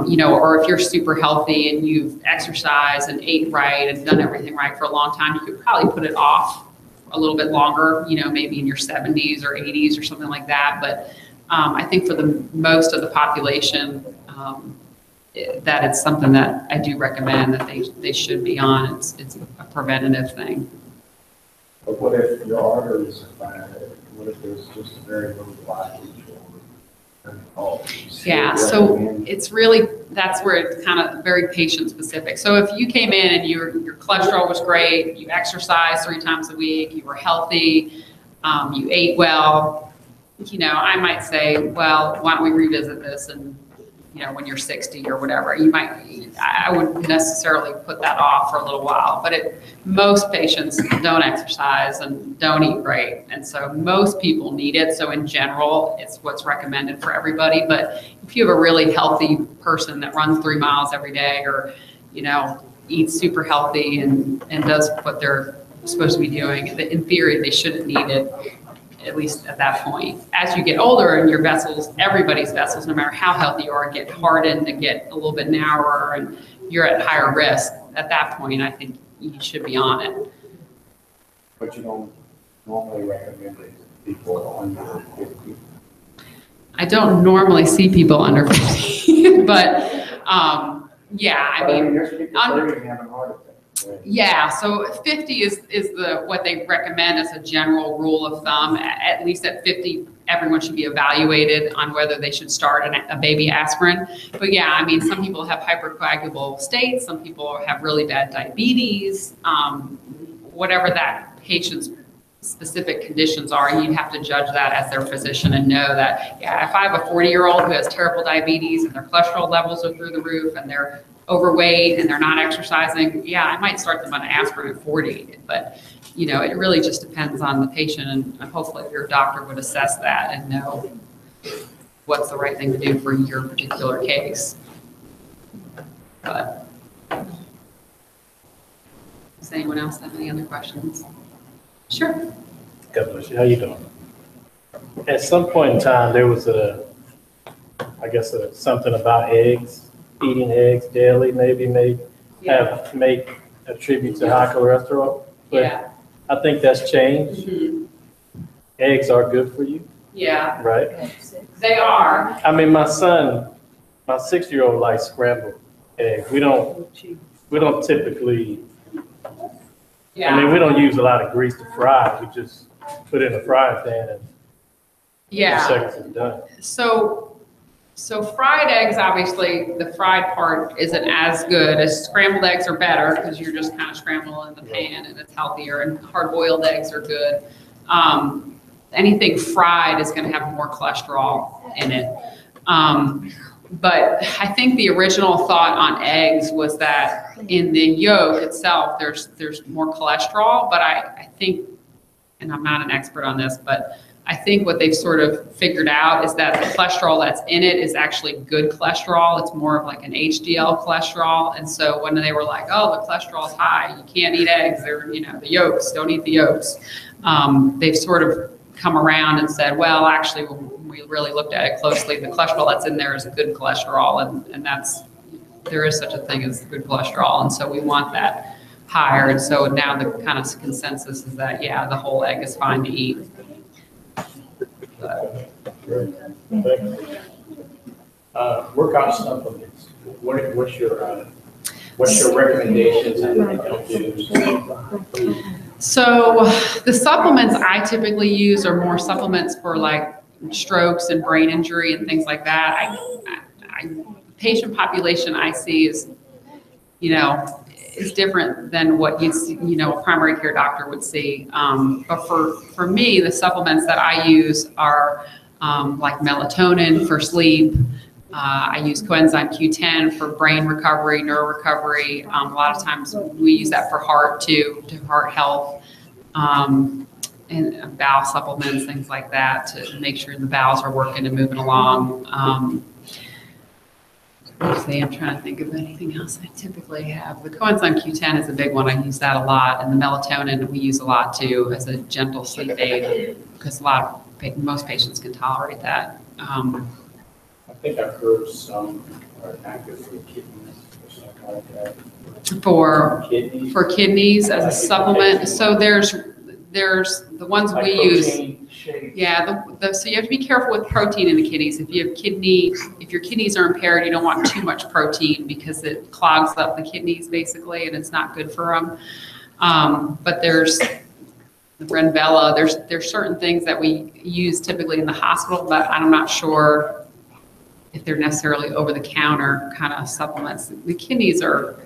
Speaker 4: you know, or if you're super healthy and you've exercised and ate right and done everything right for a long time, you could probably put it off a little bit longer, you know, maybe in your 70s or 80s or something like that. But I think for the most of the population, that it's something that I do recommend that they should be on. It's a preventative thing.
Speaker 10: But what if your arteries are bad? What if there's just a very little blockage or?
Speaker 4: Yeah, so it's really, that's where it's kind of very patient specific. So if you came in and your cholesterol was great, you exercised 3 times a week, you were healthy, you ate well, I might say, well, why don't we revisit this and, when you're 60 or whatever, I wouldn't necessarily put that off for a little while, but most patients don't exercise and don't eat great. And so most people need it. So in general, it's what's recommended for everybody. But if you have a really healthy person that runs 3 miles every day or, eats super healthy and does what they're supposed to be doing, in theory, they shouldn't need it, at least at that point. As you get older and your vessels, everybody's vessels, no matter how healthy you are, get hardened and get a little bit narrower and you're at higher risk. At that point, I think you should be on it.
Speaker 10: But you don't normally recommend it to people under 50?
Speaker 4: I don't normally see people under 50, but yeah, I mean,
Speaker 10: there's people 30 having heart attacks. Right?
Speaker 4: Yeah, so 50 is what they recommend as a general rule of thumb. At least at 50, everyone should be evaluated on whether they should start a baby aspirin. But yeah, I mean, some people have hypercoagulable states, some people have really bad diabetes, whatever that patient's specific conditions are, you'd have to judge that as their physician and know that, yeah, if I have a 40-year-old who has terrible diabetes and their cholesterol levels are through the roof and they're overweight and they're not exercising, yeah, I might start them on aspirin at 40. But, it really just depends on the patient, and hopefully your doctor would assess that and know what's the right thing to do for your particular case. But does anyone else have any other questions? Sure.
Speaker 11: God bless you. How you doing? At some point in time, there was something about eggs, eating eggs daily, maybe may attribute to high cholesterol. But
Speaker 4: Yeah.
Speaker 11: I think that's changed.
Speaker 4: Mhm.
Speaker 11: Eggs are good for you,
Speaker 4: Yeah,
Speaker 11: right?
Speaker 4: they are.
Speaker 11: I mean, my 6-year-old likes scrambled eggs. We don't typically.
Speaker 4: Yeah.
Speaker 11: I mean, we don't use a lot of grease to fry. We just put it in the frying pan and
Speaker 4: Yeah.
Speaker 11: 2 seconds is done.
Speaker 4: So fried eggs, obviously, the fried part isn't as good as scrambled eggs are better because you're just kind of scrambling in the pan and it's healthier, and hard-boiled eggs are good. Anything fried is going to have more cholesterol in it. But I think the original thought on eggs was that in the yolk itself, there's more cholesterol, but I think, and I'm not an expert on this, but I think what they've sort of figured out is that the cholesterol that's in it is actually good cholesterol. It's more of like an HDL cholesterol. And so when they were like, oh, the cholesterol is high, you can't eat eggs, they're, the yolks, don't eat the yolks. They've sort of come around and said, well, actually, when we really looked at it closely, the cholesterol that's in there is a good cholesterol. And there is such a thing as good cholesterol. And so we want that higher. And so now the kind of consensus is that, yeah, the whole egg is fine to eat.
Speaker 10: Workout supplements. What's your recommendations and don't do?
Speaker 4: So the supplements I typically use are more supplements for like strokes and brain injury and things like that. Patient population I see is, is different than what a primary care doctor would see. But for me, the supplements that I use are like melatonin for sleep. I use coenzyme Q10 for brain recovery, neuro recovery. A lot of times we use that for heart too, to heart health, and bowel supplements, things like that, to make sure the bowels are working and moving along. I'm trying to think of anything else I typically have. The coenzyme Q10 is a big one. I use that a lot. And the melatonin we use a lot too as a gentle sleep aid because most patients can tolerate that.
Speaker 10: I think I've heard some are active for kidneys or something like that.
Speaker 4: For kidneys as a supplement. So there's the ones
Speaker 10: Like
Speaker 4: we use.
Speaker 10: protein shakes
Speaker 4: Yeah, so you have to be careful with protein in the kidneys. If your kidneys are impaired, you don't want too much protein because it clogs up the kidneys basically, and it's not good for them. But there's the Renvela. There's certain things that we use typically in the hospital, but I'm not sure if they're necessarily over-the-counter kind of supplements. The kidneys are,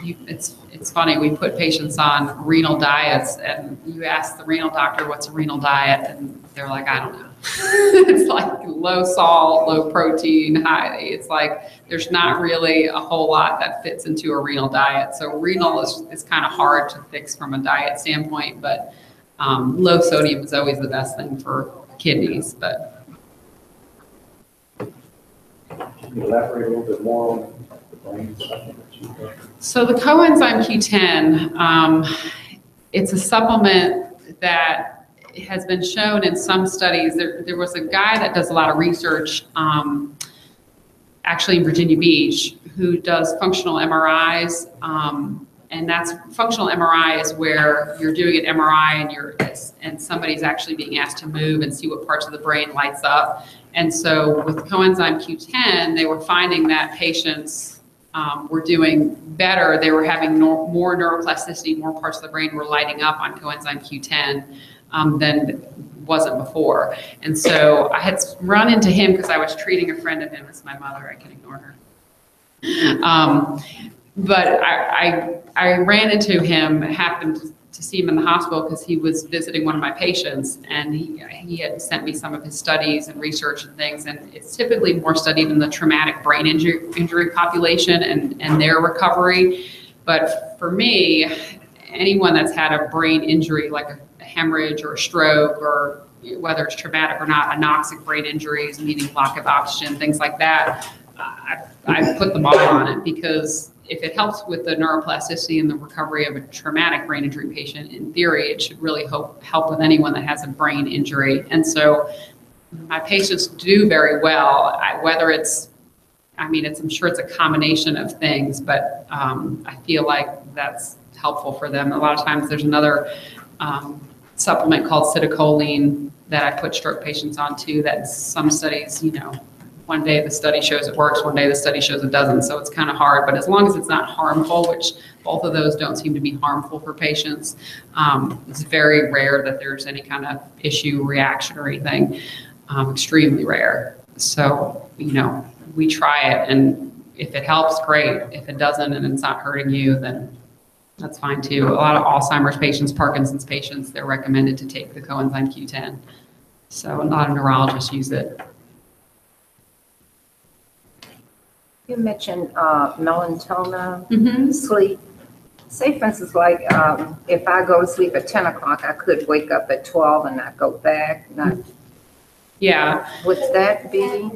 Speaker 4: it's funny, we put patients on renal diets, and you ask the renal doctor, what's a renal diet? And they're like, I don't know. It's like low salt, low protein, high. It's like there's not really a whole lot that fits into a renal diet. So renal is kind of hard to fix from a diet standpoint, but low sodium is always the best thing for kidneys. But
Speaker 10: Can you elaborate a little bit more on the brain supplement you have?
Speaker 4: so the coenzyme Q10, it's a supplement that has been shown in some studies. There was a guy that does a lot of research, actually in Virginia Beach, who does functional MRIs. And that's functional MRI is where you're doing an MRI and somebody's actually being asked to move and see what parts of the brain lights up. And so with coenzyme Q10, they were finding that patients were doing better. They were having more neuroplasticity, more parts of the brain were lighting up on coenzyme Q10 than wasn't before. And so I had run into him because I was treating a friend of him. It's my mother, I can ignore her. But I ran into him, happened to see him in the hospital because he was visiting one of my patients, and he had sent me some of his studies and research and things, and it's typically more studied in the traumatic brain injury population and their recovery. But for me, anyone that's had a brain injury like a hemorrhage or a stroke, or whether it's traumatic or not, anoxic brain injuries, meaning lack of oxygen, things like that, I put them all on it because if it helps with the neuroplasticity and the recovery of a traumatic brain injury patient, in theory, it should really help with anyone that has a brain injury. And so my patients do very well, whether it's, I'm sure it's a combination of things, but I feel like that's helpful for them. A lot of times there's another supplement called citicoline that I put stroke patients on too, that some studies, one day the study shows it works, one day the study shows it doesn't. So it's kind of hard, but as long as it's not harmful, which both of those don't seem to be harmful for patients, it's very rare that there's any kind of issue, reaction, or anything, extremely rare. So, we try it, and if it helps, great. If it doesn't and it's not hurting you, then that's fine too. A lot of Alzheimer's patients, Parkinson's patients, they're recommended to take the coenzyme Q10. So a lot of neurologists use it.
Speaker 6: You mentioned melatonin, sleep. Say, for instance, like if I go to sleep at 10 o'clock, I could wake up at 12 and not go back.
Speaker 4: Yeah.
Speaker 6: Would that be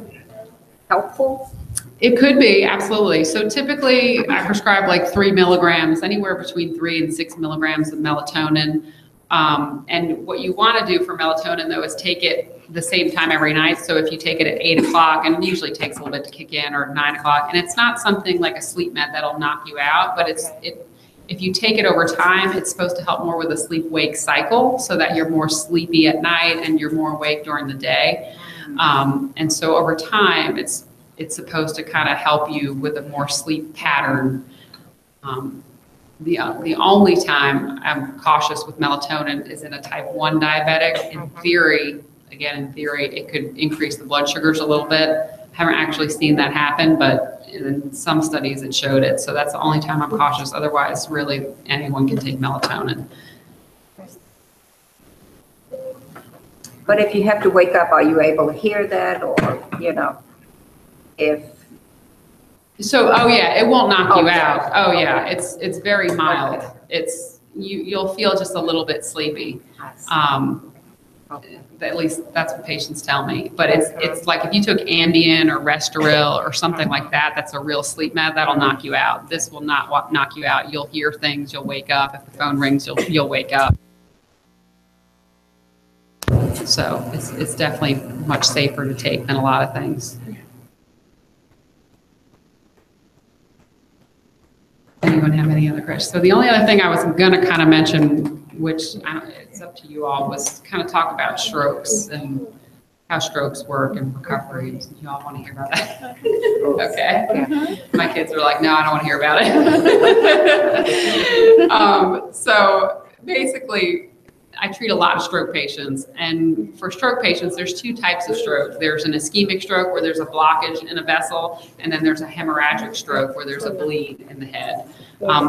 Speaker 6: helpful?
Speaker 4: It could be, absolutely. So typically I prescribe like 3 milligrams, anywhere between 3 and 6 milligrams of melatonin. And what you want to do for melatonin, though, is take it the same time every night. So if you take it at 8 o'clock, and it usually takes a little bit to kick in, or 9 o'clock, and it's not something like a sleep med that'll knock you out, but if you take it over time, it's supposed to help more with the sleep-wake cycle so that you're more sleepy at night and you're more awake during the day. And so over time, it's supposed to kind of help you with a more sleep pattern. The only time I'm cautious with melatonin is in a type 1 diabetic. In theory, it could increase the blood sugars a little bit. Haven't actually seen that happen, but in some studies it showed it. So that's the only time I'm cautious. Otherwise, really, anyone can take melatonin.
Speaker 6: But if you have to wake up, are you able to hear that, or, if...
Speaker 4: So, oh yeah, it won't knock you out. Oh yeah, it's very mild. You'll feel just a little bit sleepy. At least that's what patients tell me. But it's like if you took Ambien or Restoril or something like that, that's a real sleep med, that'll knock you out. This will not knock you out. You'll hear things, you'll wake up. If the phone rings, you'll wake up. So it's definitely much safer to take than a lot of things. Anyone have any other questions? So the only other thing I was going to kind of mention which it's up to you all, was kind of talk about strokes and how strokes work and recovery. You all want to hear about that? Okay. My kids are like, no, I don't want to hear about it. So basically, I treat a lot of stroke patients. And for stroke patients, there's two types of stroke. There's an ischemic stroke where there's a blockage in a vessel, and then there's a hemorrhagic stroke where there's a bleed in the head.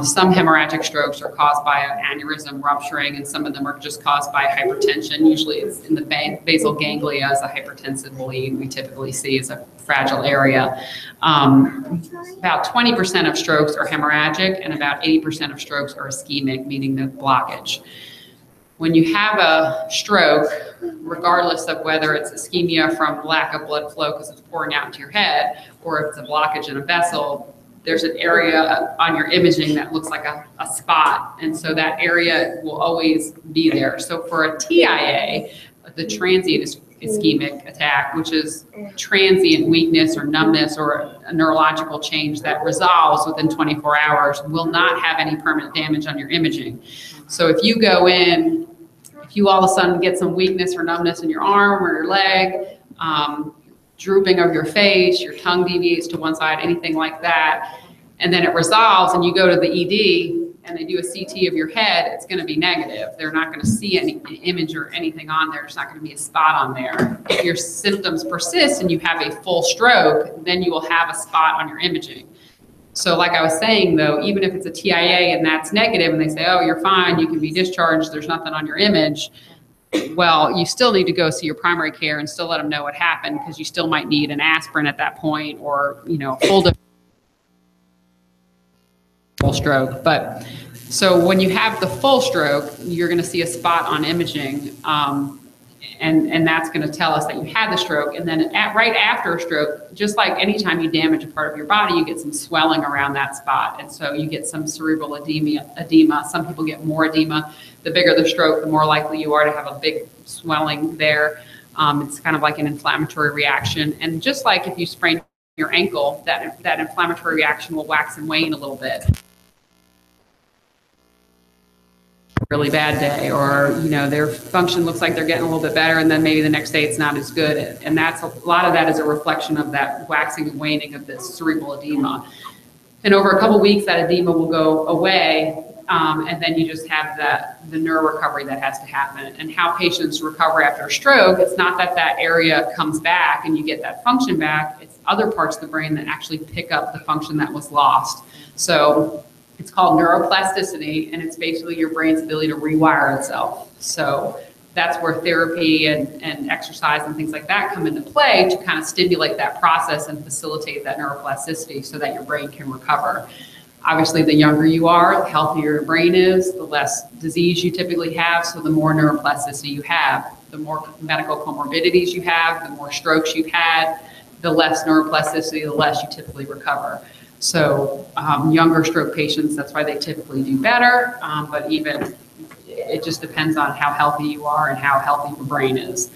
Speaker 4: Some hemorrhagic strokes are caused by an aneurysm rupturing, and some of them are just caused by hypertension. Usually it's in the basal ganglia as a hypertensive bleed. We typically see as a fragile area. About 20% of strokes are hemorrhagic, and about 80% of strokes are ischemic, meaning the blockage. When you have a stroke, regardless of whether it's ischemia from lack of blood flow because it's pouring out into your head, or if it's a blockage in a vessel, there's an area on your imaging that looks like a spot. And so that area will always be there. So for a TIA, the transient ischemic attack, which is transient weakness or numbness or a neurological change that resolves within 24 hours, will not have any permanent damage on your imaging. So if you go in, if you all of a sudden get some weakness or numbness in your arm or your leg, drooping of your face, your tongue deviates to one side, anything like that, and then it resolves and you go to the ED and they do a CT of your head, it's going to be negative. They're not going to see any image or anything on there. There's not going to be a spot on there. If your symptoms persist and you have a full stroke, then you will have a spot on your imaging. So like I was saying, though, even if it's a TIA and that's negative and they say, oh, you're fine, you can be discharged, there's nothing on your image, well, you still need to go see your primary care and still let them know what happened, because you still might need an aspirin at that point, or, full stroke. But so when you have the full stroke, you're going to see a spot on imaging, and that's going to tell us that you had the stroke. And then right after a stroke, just like anytime you damage a part of your body, you get some swelling around that spot. And so you get some cerebral edema. Some people get more edema. The bigger the stroke, the more likely you are to have a big swelling there. It's kind of like an inflammatory reaction. And just like if you sprain your ankle, that inflammatory reaction will wax and wane a little bit. Really bad day, or their function looks like they're getting a little bit better, and then maybe the next day it's not as good, and that's a lot of that is a reflection of that waxing and waning of this cerebral edema. And over a couple of weeks, that edema will go away, and then you just have the nerve recovery that has to happen. And how patients recover after a stroke, it's not that area comes back and you get that function back. It's other parts of the brain that actually pick up the function that was lost. So it's called neuroplasticity, and it's basically your brain's ability to rewire itself. So that's where therapy and exercise and things like that come into play to kind of stimulate that process and facilitate that neuroplasticity so that your brain can recover. Obviously, the younger you are, the healthier your brain is, the less disease you typically have, so the more neuroplasticity you have. The more medical comorbidities you have, the more strokes you've had, the less neuroplasticity, the less you typically recover. So younger stroke patients, that's why they typically do better, but even it just depends on how healthy you are and how healthy your brain is.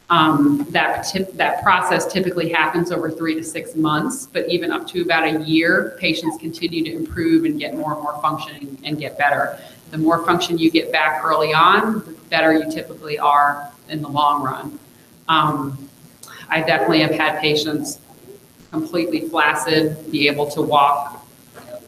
Speaker 4: That process typically happens over 3 to 6 months, but even up to about a year, patients continue to improve and get more and more functioning and get better. The more function you get back early on, the better you typically are in the long run. I definitely have had patients completely flaccid, be able to walk,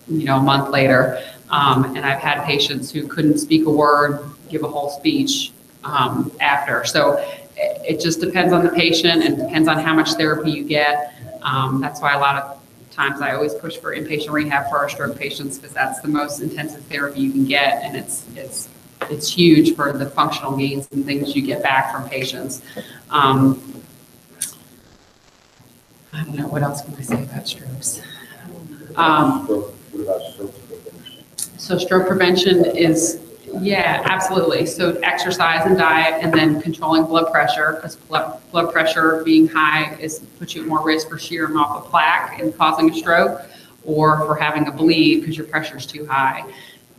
Speaker 4: a month later. And I've had patients who couldn't speak a word, give a whole speech after. So it just depends on the patient and depends on how much therapy you get. That's why a lot of times I always push for inpatient rehab for our stroke patients, because that's the most intensive therapy you can get, and it's huge for the functional gains and things you get back from patients. I don't know, what else can I say about strokes? So stroke prevention is, yeah, absolutely. So exercise and diet, and then controlling blood pressure, because blood pressure being high puts you at more risk for shearing off a plaque and causing a stroke, or for having a bleed because your pressure is too high.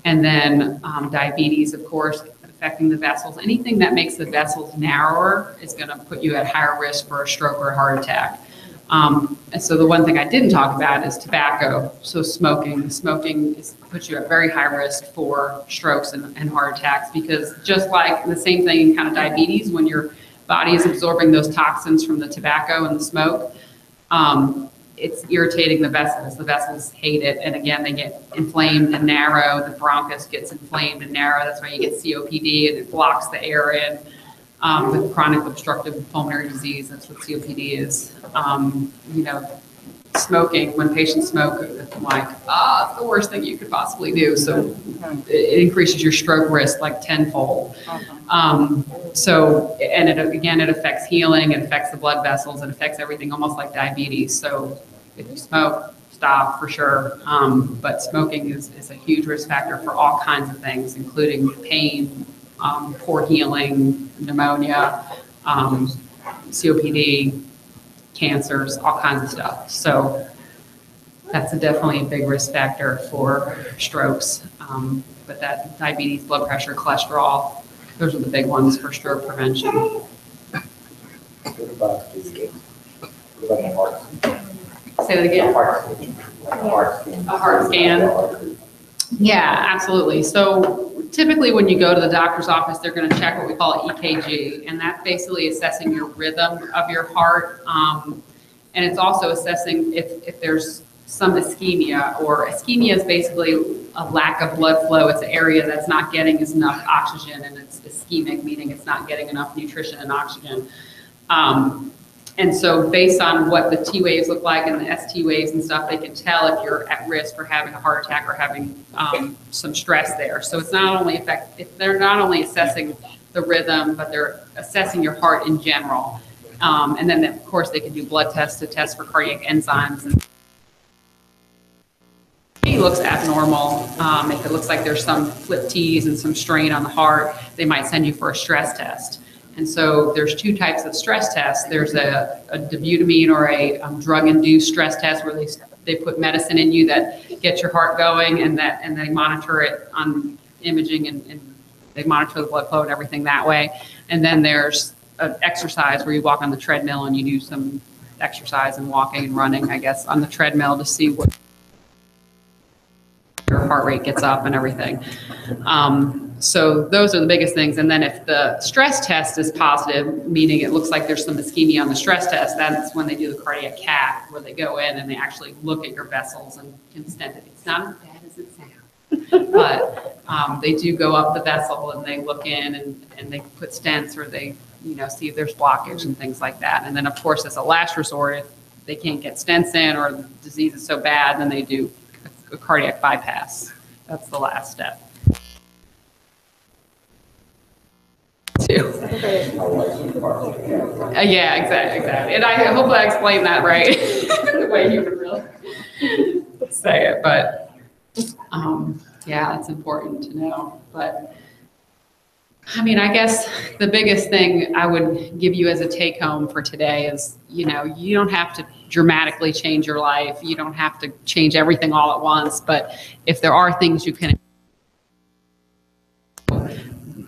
Speaker 4: And then diabetes, of course, affecting the vessels. Anything that makes the vessels narrower is going to put you at higher risk for a stroke or a heart attack. And so the one thing I didn't talk about is tobacco. So smoking puts you at very high risk for strokes and heart attacks, because just like the same thing in kind of diabetes, when your body is absorbing those toxins from the tobacco and the smoke, it's irritating the vessels. The vessels hate it. And again, they get inflamed and narrow. The bronchus gets inflamed and narrow. That's why you get COPD, and it blocks the air in. With chronic obstructive pulmonary disease, that's what COPD is. Smoking, when patients smoke, I'm like, it's the worst thing you could possibly do. So it increases your stroke risk like tenfold. It affects healing, it affects the blood vessels, it affects everything, almost like diabetes. So if you smoke, stop for sure. But smoking is a huge risk factor for all kinds of things, including pain, poor healing, pneumonia, COPD, cancers, all kinds of stuff. So that's definitely a big risk factor for strokes. But that diabetes, blood pressure, cholesterol, those are the big ones for stroke prevention.
Speaker 10: What about the heart?
Speaker 4: Say that again. A heart scan. Yeah, absolutely. So typically when you go to the doctor's office, they're going to check what we call an EKG, and that's basically assessing your rhythm of your heart. And it's also assessing if there's some ischemia, or ischemia is basically a lack of blood flow. It's an area that's not getting enough oxygen, and it's ischemic, meaning it's not getting enough nutrition and oxygen. And so based on what the T waves look like and the ST waves and stuff, they can tell if you're at risk for having a heart attack or having some stress there. So it's not only they're not only assessing the rhythm, but they're assessing your heart in general. And then of course they can do blood tests to test for cardiac enzymes. And it looks abnormal. If it looks like there's some flip T's and some strain on the heart, they might send you for a stress test. And so there's two types of stress tests. There's a dobutamine or a drug-induced stress test where they put medicine in you that gets your heart going, and they monitor it on imaging, and they monitor the blood flow and everything that way. And then there's an exercise where you walk on the treadmill and you do some exercise and walking and running, I guess, on the treadmill to see what your heart rate gets up and everything. So those are the biggest things. And then if the stress test is positive, meaning it looks like there's some ischemia on the stress test, that's when they do the cardiac cath, where they go in and they actually look at your vessels and can stent it. It's not as bad as it sounds, but they do go up the vessel and they look in and they put stents, or they see if there's blockage and things like that. And then of course, as a last resort, if they can't get stents in or the disease is so bad, then they do a cardiac bypass. That's the last step. Yeah, exactly. And I hope I explained that right, the way you would really say it. But yeah, it's important to know. But I mean, I guess the biggest thing I would give you as a take home for today is, you don't have to dramatically change your life. You don't have to change everything all at once. But if there are things you can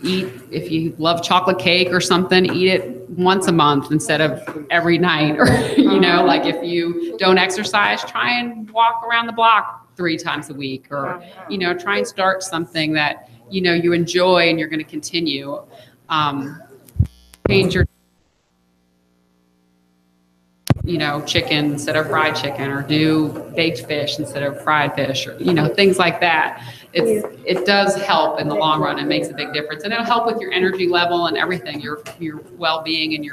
Speaker 4: eat, if you love chocolate cake or something, eat it once a month instead of every night. Or, like if you don't exercise, try and walk around the block 3 times a week, or, try and start something that, you enjoy and you're going to continue. Change your, chicken instead of fried chicken, or do baked fish instead of fried fish, or, things like that. It does help in the long run and makes a big difference. And it'll help with your energy level and everything, your well-being and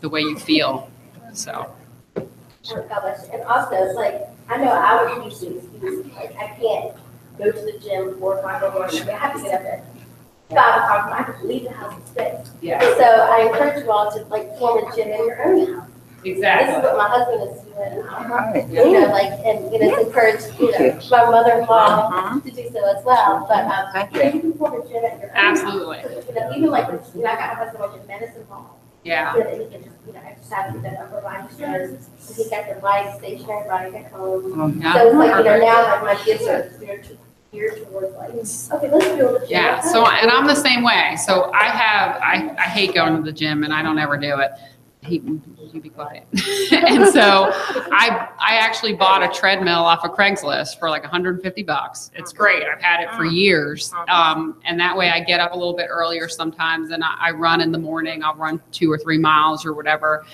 Speaker 4: the way you feel. So.
Speaker 12: And also, it's like, I know I would use the excuse, like, I can't go to the gym 4 o'clock in the morning. I have to get up at 5 o'clock. I have to leave the house at 6.
Speaker 4: Yeah.
Speaker 12: So I encourage you all to form a gym in your own house.
Speaker 4: Exactly.
Speaker 12: This is what my husband is doing.
Speaker 6: Right.
Speaker 12: It's encouraged, my mother-in-law to do so as well. But you can form a gym at your own
Speaker 4: Absolutely.
Speaker 12: house. Even I got my husband working in medicine hall.
Speaker 4: Yeah.
Speaker 12: So that he can just, exercise with that upper body stress. He got the bike, stationary bike at home.
Speaker 4: Yeah.
Speaker 12: So it's like, now my kids are geared towards okay, let's build a gym.
Speaker 4: Yeah. So, and I'm the same way. So I hate going to the gym, and I don't ever do it. You be quiet. And so I actually bought a treadmill off of Craigslist for like $150. It's great. I've had it for years. And that way I get up a little bit earlier sometimes and I run in the morning. I'll run 2 or 3 miles or whatever.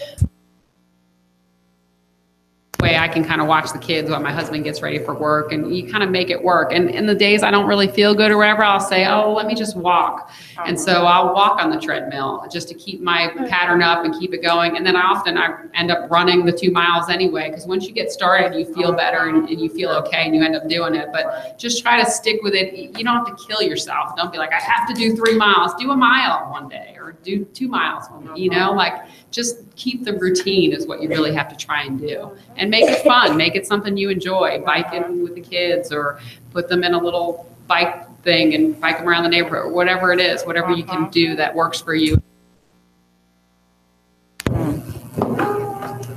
Speaker 4: Way I can kind of watch the kids while my husband gets ready for work, and you kind of make it work. And in the days I don't really feel good or whatever, I'll say, oh, let me just walk. And so I'll walk on the treadmill just to keep my pattern up and keep it going. And then I end up running the 2 miles anyway, because once you get started, you feel better and you feel okay and you end up doing it. But just try to stick with it. You don't have to kill yourself. Don't be like, I have to do 3 miles. Do a mile one day or do 2 miles one day, you know, like just keep the routine is what you really have to try and do. And make it fun. Make it something you enjoy. Biking with the kids or put them in a little bike thing and bike them around the neighborhood or whatever it is, whatever you can do that works for you.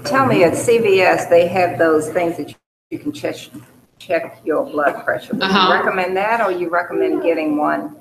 Speaker 6: Tell me, at CVS, they have those things that you can check your blood pressure. Would you recommend that, or you recommend getting one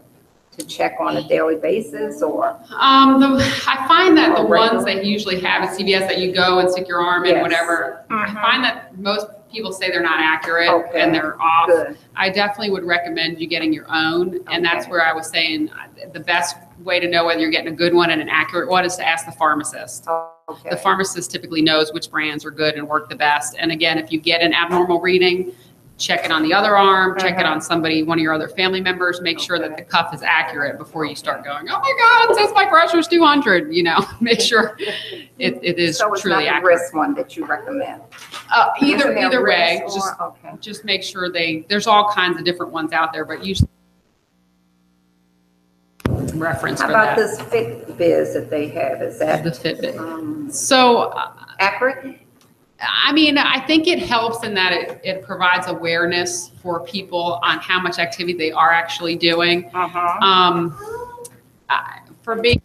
Speaker 6: to check on a daily basis, or?
Speaker 4: I find that the ones that you usually have at CVS that you go and stick your arm in, whatever, I find that most people say they're not accurate and they're off. Good. I definitely would recommend you getting your own. And that's where I was saying the best way to know whether you're getting a good one and an accurate one is to ask the pharmacist. The pharmacist typically knows which brands are good and work the best. And again, if you get an abnormal reading, check it on the other arm, check it on somebody, one of your other family members, make sure that the cuff is accurate before you start going, oh my God, it says my pressure's 200, you know, make sure it is
Speaker 6: so it's
Speaker 4: truly
Speaker 6: not
Speaker 4: accurate.
Speaker 6: The wrist one that you recommend?
Speaker 4: Either way, just make sure there's all kinds of different ones out there, but usually reference
Speaker 6: How
Speaker 4: for
Speaker 6: about
Speaker 4: that.
Speaker 6: this Fitbit that they have? Is that
Speaker 4: The Fitbit. So
Speaker 6: accurate?
Speaker 4: I mean, I think it helps in that it provides awareness for people on how much activity they are actually doing. For me,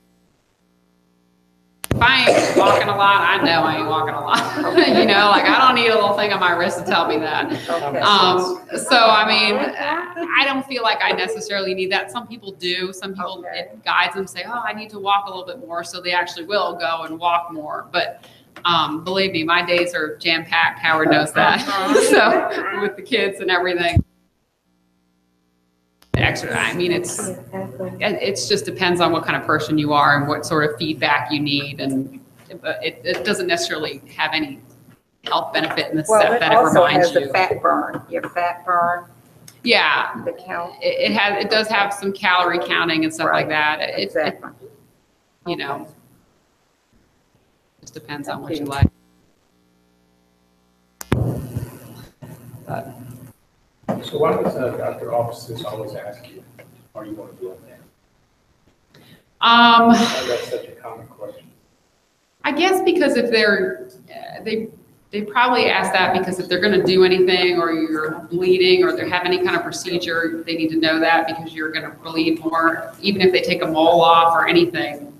Speaker 4: if I ain't walking a lot, I know I ain't walking a lot. You know, like I don't need a little thing on my wrist to tell me that. So, I mean, I don't feel like I necessarily need that. Some people do. Some people, it guides them, say, oh, I need to walk a little bit more. So they actually will go and walk more. But believe me, my days are jam-packed. Howard knows that. So with the kids and everything. Extra. I mean, it's just depends on what kind of person you are and what sort of feedback you need. And it doesn't necessarily have any health benefit in the sense that it reminds you.
Speaker 6: Well, it also has the fat burn. Your fat burn.
Speaker 4: Yeah.
Speaker 6: The count.
Speaker 4: It does have some calorie counting and stuff like that.
Speaker 6: Exactly.
Speaker 4: You know. Just depends on what you like.
Speaker 10: So why does doctor offices always ask you, are you going to do that? That's such a common question.
Speaker 4: I guess because if they probably ask that because if they're going to do anything or you're bleeding or they have any kind of procedure, they need to know that because you're going to bleed more. Even if they take a mole off or anything,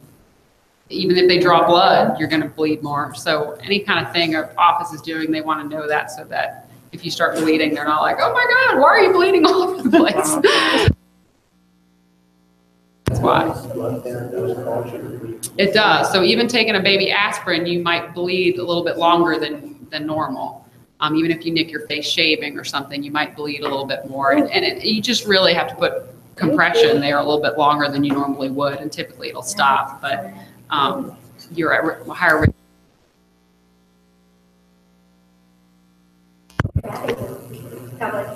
Speaker 4: even if they draw blood, you're going to bleed more. So any kind of thing an office is doing, they want to know that so that if you start bleeding, they're not like, oh my God, why are you bleeding all over the place? That's why. It does. So even taking a baby aspirin, you might bleed a little bit longer than normal. Even if you nick your face shaving or something, you might bleed a little bit more. And you just really have to put compression there a little bit longer than you normally would, and typically it'll stop. But you're at higher risk.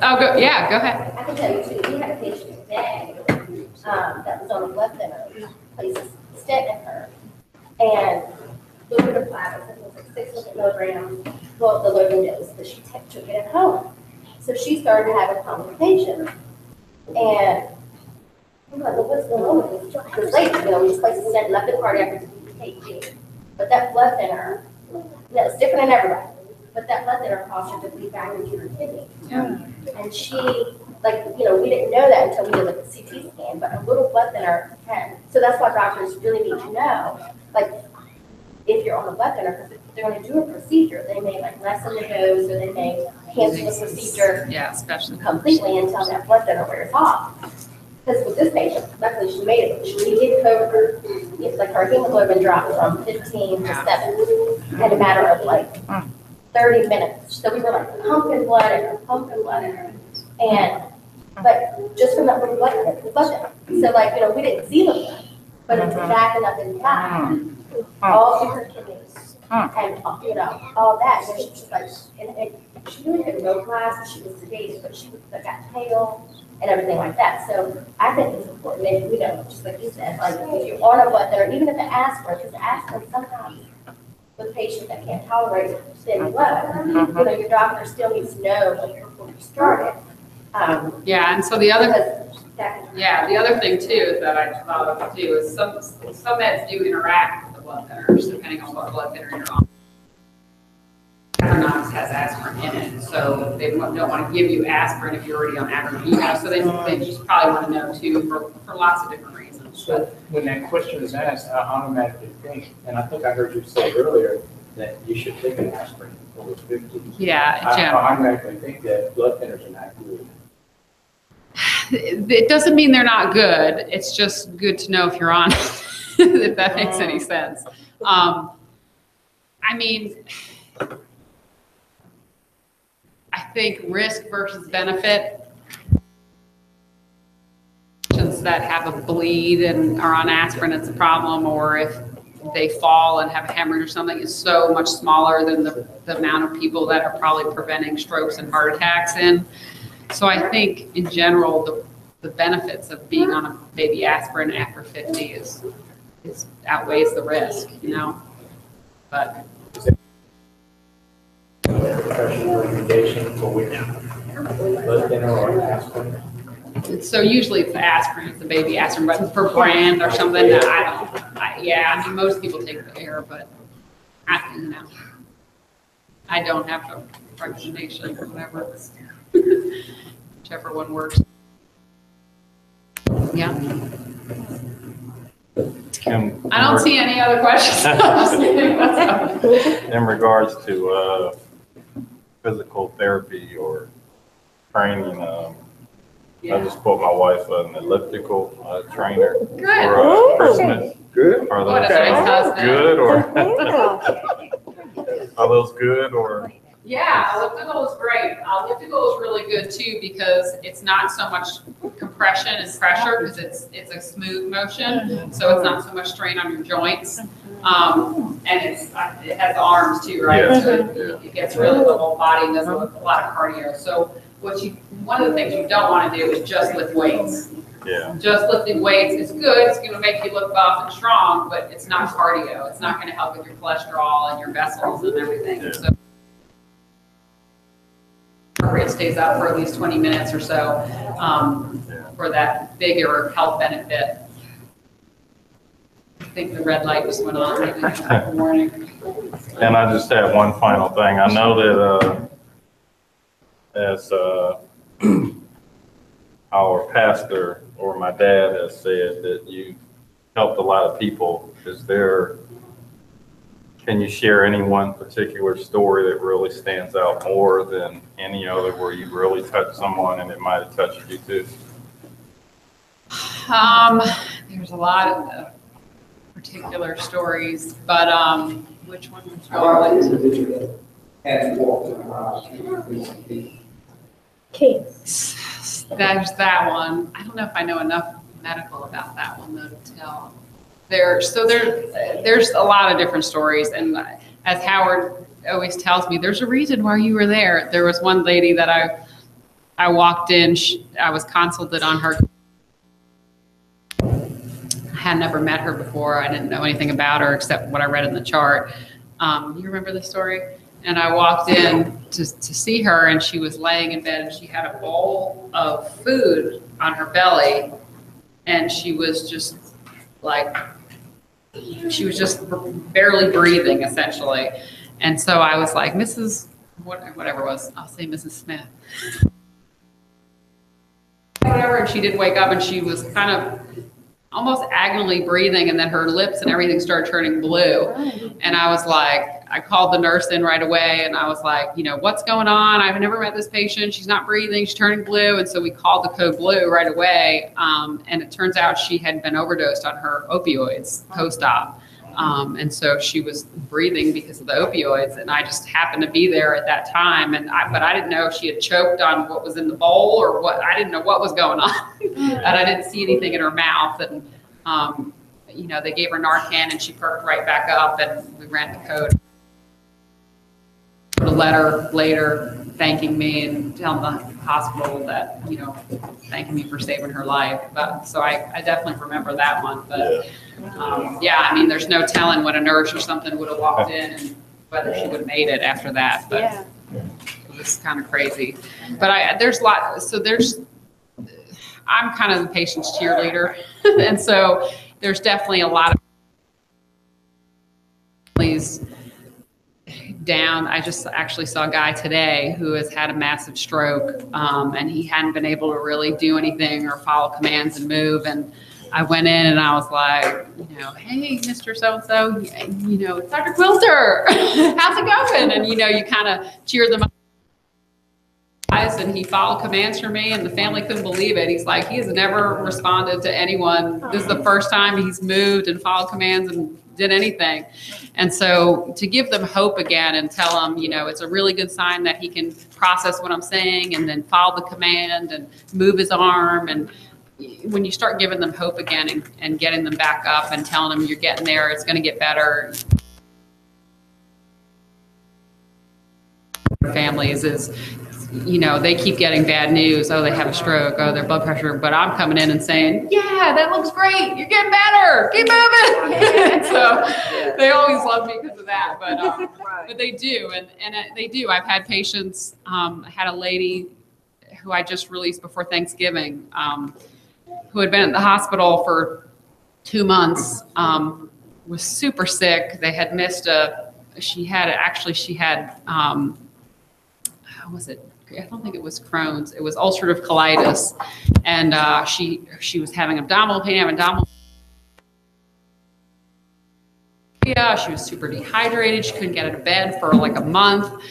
Speaker 4: Oh, go ahead.
Speaker 12: I can tell you too, we had a patient today that was on a blood thinner. We placed a stent in her. And fluid applied, I think it was like 600 milligrams, well, the loading dose, but she took it at home. So she started having complications. And I'm like, well, what's going on with this? Because late, you know, we just placed a stent, left it cardiac, KG. But that blood thinner, it's different in everybody. But that blood thinner caused her to bleed back into her kidney. Yeah. And she, like, you know, we didn't know that until we did like a CT scan, but a little blood thinner can. So that's why doctors really need to know, like, if you're on a blood thinner, because if they're going to do a procedure, they may like lessen the dose or they may cancel the procedure
Speaker 4: especially
Speaker 12: completely until that blood thinner wears off. Because with this patient, that's luckily she made it. She did cover. It's like her hemoglobin dropped from 15 to 7 in a matter of like 30 minutes. So we were like pumping blood in her. And, but just from that little blood thinner. So like, you know, we didn't see the blood, but it's backing up in time. All through her kidneys. And, you know, all that. And she's like, and she really couldn't vocalize, and she was sedated, but she got pale and everything like that. So I think it's important that, you know, just like you said, like if you're on a blood thinner, even if the aspirin, because the aspirin sometimes with patients that can't tolerate thin blood, you know, your doctor still needs to know like before you start it.
Speaker 4: Yeah, and so the other thing too is that I thought of too is some meds do interact with the blood thinners depending on what blood thinner you're on. Agronox has aspirin in it, so they don't want to give you aspirin if you're already on aspirin. You know, so they just probably want to know too for lots of different reasons.
Speaker 10: So when that question is asked, I automatically think, and I think I heard you say earlier, that you should take an aspirin over 50.
Speaker 4: Yeah,
Speaker 10: I
Speaker 4: generally.
Speaker 10: automatically think that blood thinners are not good.
Speaker 4: It doesn't mean they're not good. It's just good to know if you're on, if that makes any sense. I mean, I think risk versus benefit. Patients that have a bleed and are on aspirin, it's a problem, or if they fall and have a hemorrhage or something, is so much smaller than the amount of people that are probably preventing strokes and heart attacks in. So I think in general, the benefits of being on a baby aspirin after 50 is outweighs the risk, you know. But
Speaker 10: Professional recommendation for which blood thinner or aspirin?
Speaker 4: so usually it's the aspirin, it's the baby aspirin, but for brand or something that I mean, most people take the air, but you know, I don't have a recommendation or whatever. Whichever one works. Yeah. I don't see any other questions.
Speaker 9: In regards to physical therapy or training, I just bought my wife an elliptical trainer for Christmas.
Speaker 3: Good.
Speaker 9: Are
Speaker 4: What a
Speaker 9: those
Speaker 4: nice husband.
Speaker 9: good or are those good or?
Speaker 4: Yeah, elliptical is great. Elliptical is really good too because it's not so much compression and pressure because it's a smooth motion, so it's not so much strain on your joints. And it has arms too, right?
Speaker 9: Yeah.
Speaker 4: So it gets really the whole body and does a lot of cardio. So one of the things you don't want to do is just lift weights.
Speaker 9: Yeah.
Speaker 4: Just lifting weights is good. It's going to make you look buff and strong, but it's not cardio. It's not going to help with your cholesterol and your vessels and everything.
Speaker 9: Yeah.
Speaker 4: So heart rate stays up for at least 20 minutes or so for that bigger health benefit. I think the red light just went on. Good morning.
Speaker 9: And I just had one final thing. I know that as our pastor or my dad has said that you helped a lot of people. Can you share any one particular story that really stands out more than any other where you really touched someone and it might have touched you too?
Speaker 4: There's a lot of particular stories, but which one was
Speaker 3: How about the
Speaker 4: relevant?
Speaker 3: individual that has walked in the house recently?
Speaker 4: There's that one. I don't know if I know enough medical about that one though to tell. There's a lot of different stories, and as Howard always tells me, there's a reason why you were there. There was one lady that I walked in. I was consulted on her. I had never met her before. I didn't know anything about her except what I read in the chart. You remember the story? And I walked in to see her, and she was laying in bed, and she had a bowl of food on her belly, and she was just barely breathing, essentially. And so I was like, Mrs. whatever it was, I'll say Mrs. Smith. Whatever, and she did wake up, and she was kind of almost agonally breathing, and then her lips and everything started turning blue. And I was like, I called the nurse in right away, and I was like, you know, what's going on? I've never met this patient. She's not breathing. She's turning blue. And so we called the code blue right away. And it turns out she had been overdosed on her opioids post-op. And so she was breathing because of the opioids, and I just happened to be there at that time. But I didn't know if she had choked on what was in the bowl or what. I didn't know what was going on, and I didn't see anything in her mouth. And you know, they gave her Narcan, and she perked right back up, and we ran the code. A letter later thanking me and telling the hospital that, you know, thanking me for saving her life. But so I definitely remember that one. But yeah, I mean, there's no telling when a nurse or something would have walked in and whether she would have made it after that. But yeah, it was kind of crazy. But there's a lot. So I'm kind of the patient's cheerleader, and so there's definitely a lot of families down. I just actually saw a guy today who has had a massive stroke, and he hadn't been able to really do anything or follow commands and move. And I went in and I was like, you know, hey, Mr. So-and-so, you know, it's Dr. Quilter. How's it going? And, you know, you kind of cheer them up. And he followed commands from me, and the family couldn't believe it. He's like, he has never responded to anyone. This is the first time he's moved and followed commands and did anything. And so to give them hope again and tell them, you know, it's a really good sign that he can process what I'm saying and then follow the command and move his arm. And when you start giving them hope again and getting them back up and telling them you're getting there, it's going to get better. Families is, you know, they keep getting bad news. Oh, they have a stroke. Oh, their blood pressure. But I'm coming in and saying, yeah, that looks great. You're getting better. Keep moving. So they always love me because of that. But they do. And they do. I've had patients. I had a lady who I just released before Thanksgiving who had been at the hospital for 2 months, was super sick. They had missed she had, how was it? I don't think it was Crohn's. It was ulcerative colitis, and she was having abdominal pain, Yeah, she was super dehydrated. She couldn't get out of bed for like a month,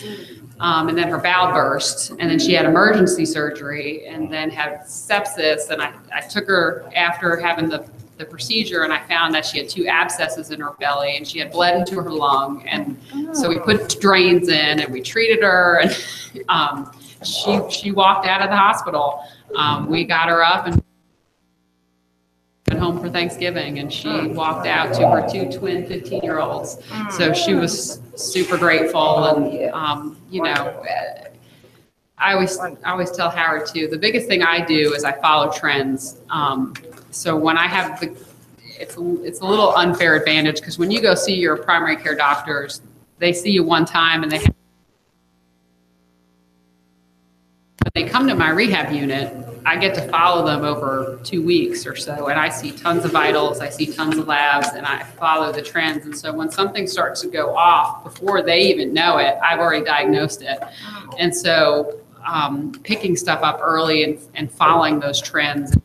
Speaker 4: and then her bowel burst, and then she had emergency surgery, and then had sepsis. And I took her after having the procedure, and I found that she had 2 abscesses in her belly, and she had bled into her lung. And so we put drains in, and we treated her, and she walked out of the hospital. We got her up and went home for Thanksgiving, and she walked out to her 2 twin 15-year-olds. So she was super grateful. And you know, I always tell Howard too, the biggest thing I do is I follow trends. So when I have it's a little unfair advantage, because when you go see your primary care doctors, they see you one time and they come to my rehab unit, I get to follow them over 2 weeks or so, and I see tons of vitals, I see tons of labs, and I follow the trends. And so when something starts to go off before they even know it, I've already diagnosed it. And so picking stuff up early and following those trends.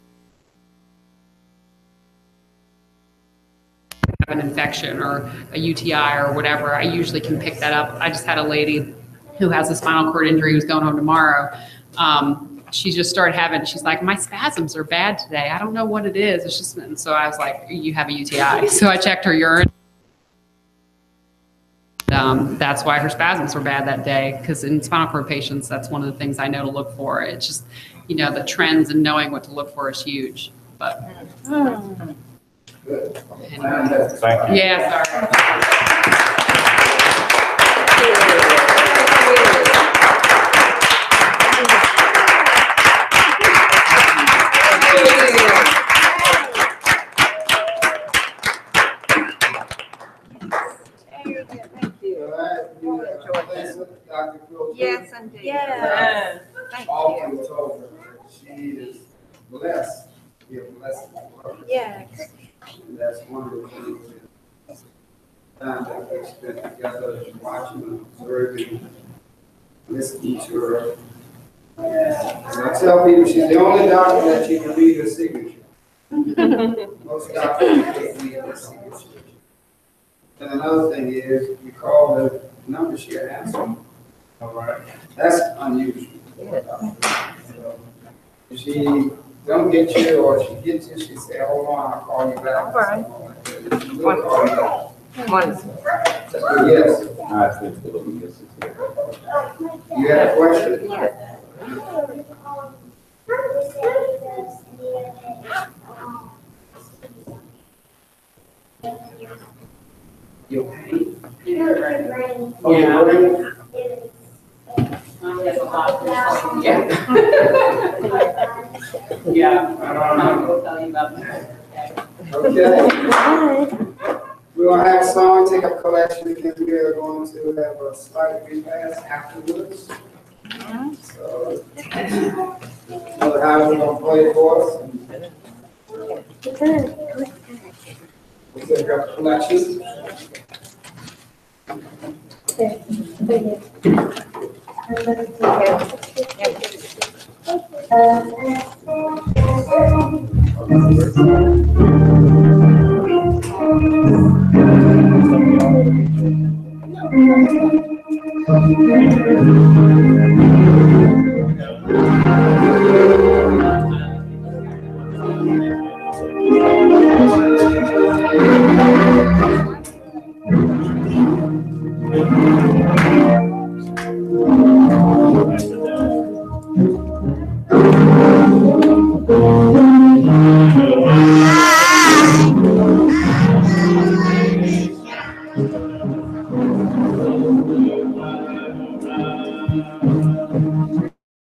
Speaker 4: An infection or a UTI or whatever, I usually can pick that up. I just had a lady who has a spinal cord injury who's going home tomorrow. She just started she's like, my spasms are bad today. I don't know what it is. It's just, and so I was like, you have a UTI. So I checked her urine. That's why her spasms were bad that day, because in spinal cord patients, that's one of the things I know to look for. It's just, you know, the trends and knowing what to look for is huge. But anyway.
Speaker 9: Thank you.
Speaker 4: Yeah, sorry.
Speaker 6: Yes, indeed.
Speaker 5: Yes.
Speaker 6: Thank
Speaker 3: Often
Speaker 6: you.
Speaker 3: told her that she is blessed, be a blessing to others.
Speaker 5: Yes.
Speaker 3: And that's one of the things that time that we spent together, watching, observing, listening to her. And I tell people she's the only doctor that you can read her signature. Most doctors can't read her signature. And another thing is, you call the number, she'll answer. All right. That's unusual. So, if she don't get you, or if she gets you, she say, hold on, I'll call you back.
Speaker 6: All right.
Speaker 3: We'll call you back. Yes. You had a question?
Speaker 6: Yeah.
Speaker 3: Your pain?
Speaker 8: Yeah.
Speaker 3: Oh, your brain?
Speaker 4: Yeah. Yeah. I will tell you about that.
Speaker 3: Okay. We're gonna have a song, take up collection, because we are going to have a slight repass afterwards. So, Brother Howard's gonna play for us. We'll take up collection.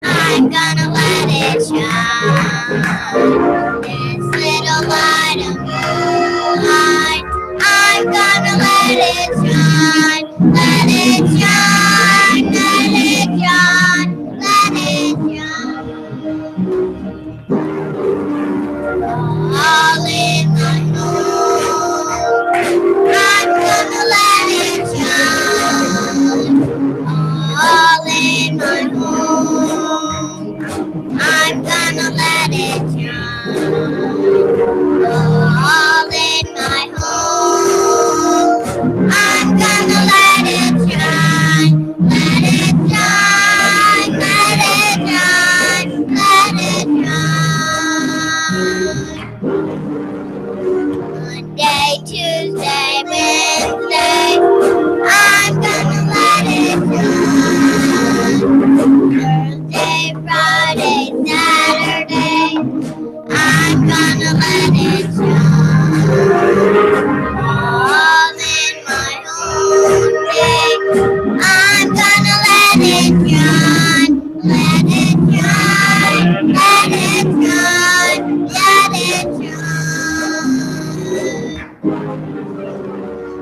Speaker 2: I'm gonna let it shine. This little light of moonlight. I'm gonna let it shine. Let it shine. Let it shine. Let it shine. All in my home. I'm gonna let it shine. All in my home. I'm gonna let it shine. All in my home. I'm gonna let it shine. Let it shine. Let it shine. Let it shine. Monday, Tuesday, Wednesday. I'm gonna let it shine. Thursday, Friday, Saturday. I'm gonna let it shine. All in my own day. I'm gonna let it shine. Let it shine. Let it shine. Let it shine.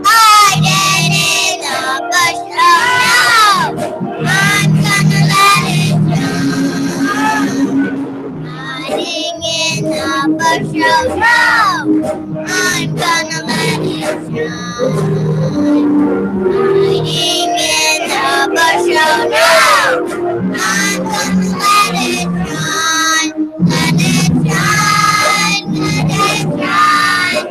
Speaker 2: Hiding in the bush, oh no! I'm gonna let it shine. Hiding in the bush, oh no! I'm gonna let it shine. Hiding in the bush, oh no! I'm gonna let it shine. Let it shine. Let it shine.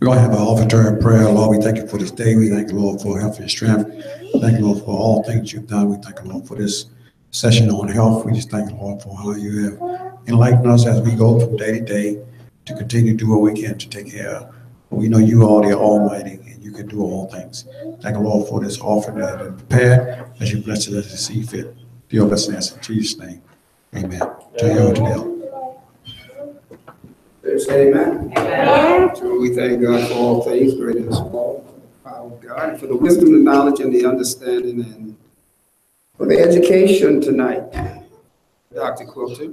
Speaker 1: We're going to have an offertory prayer. Lord, we thank you for this day. We thank you, Lord, for health and strength. Thank you, Lord, for all things you've done. We thank you, Lord, for this session on health. We just thank you, Lord, for how you have enlightened us as we go from day to day to continue to do what we can to take care of. We know you are the Almighty and you can do all things. Thank you, Lord, for this offering that has been prepared as you bless it as you see fit. Dear blessings in Jesus' name. Amen. To you, to them.
Speaker 3: Say amen. Amen. So we thank God for all things, great and small, the power of God, and for the wisdom, the knowledge, and the understanding, and for the education tonight. Dr. Quilter.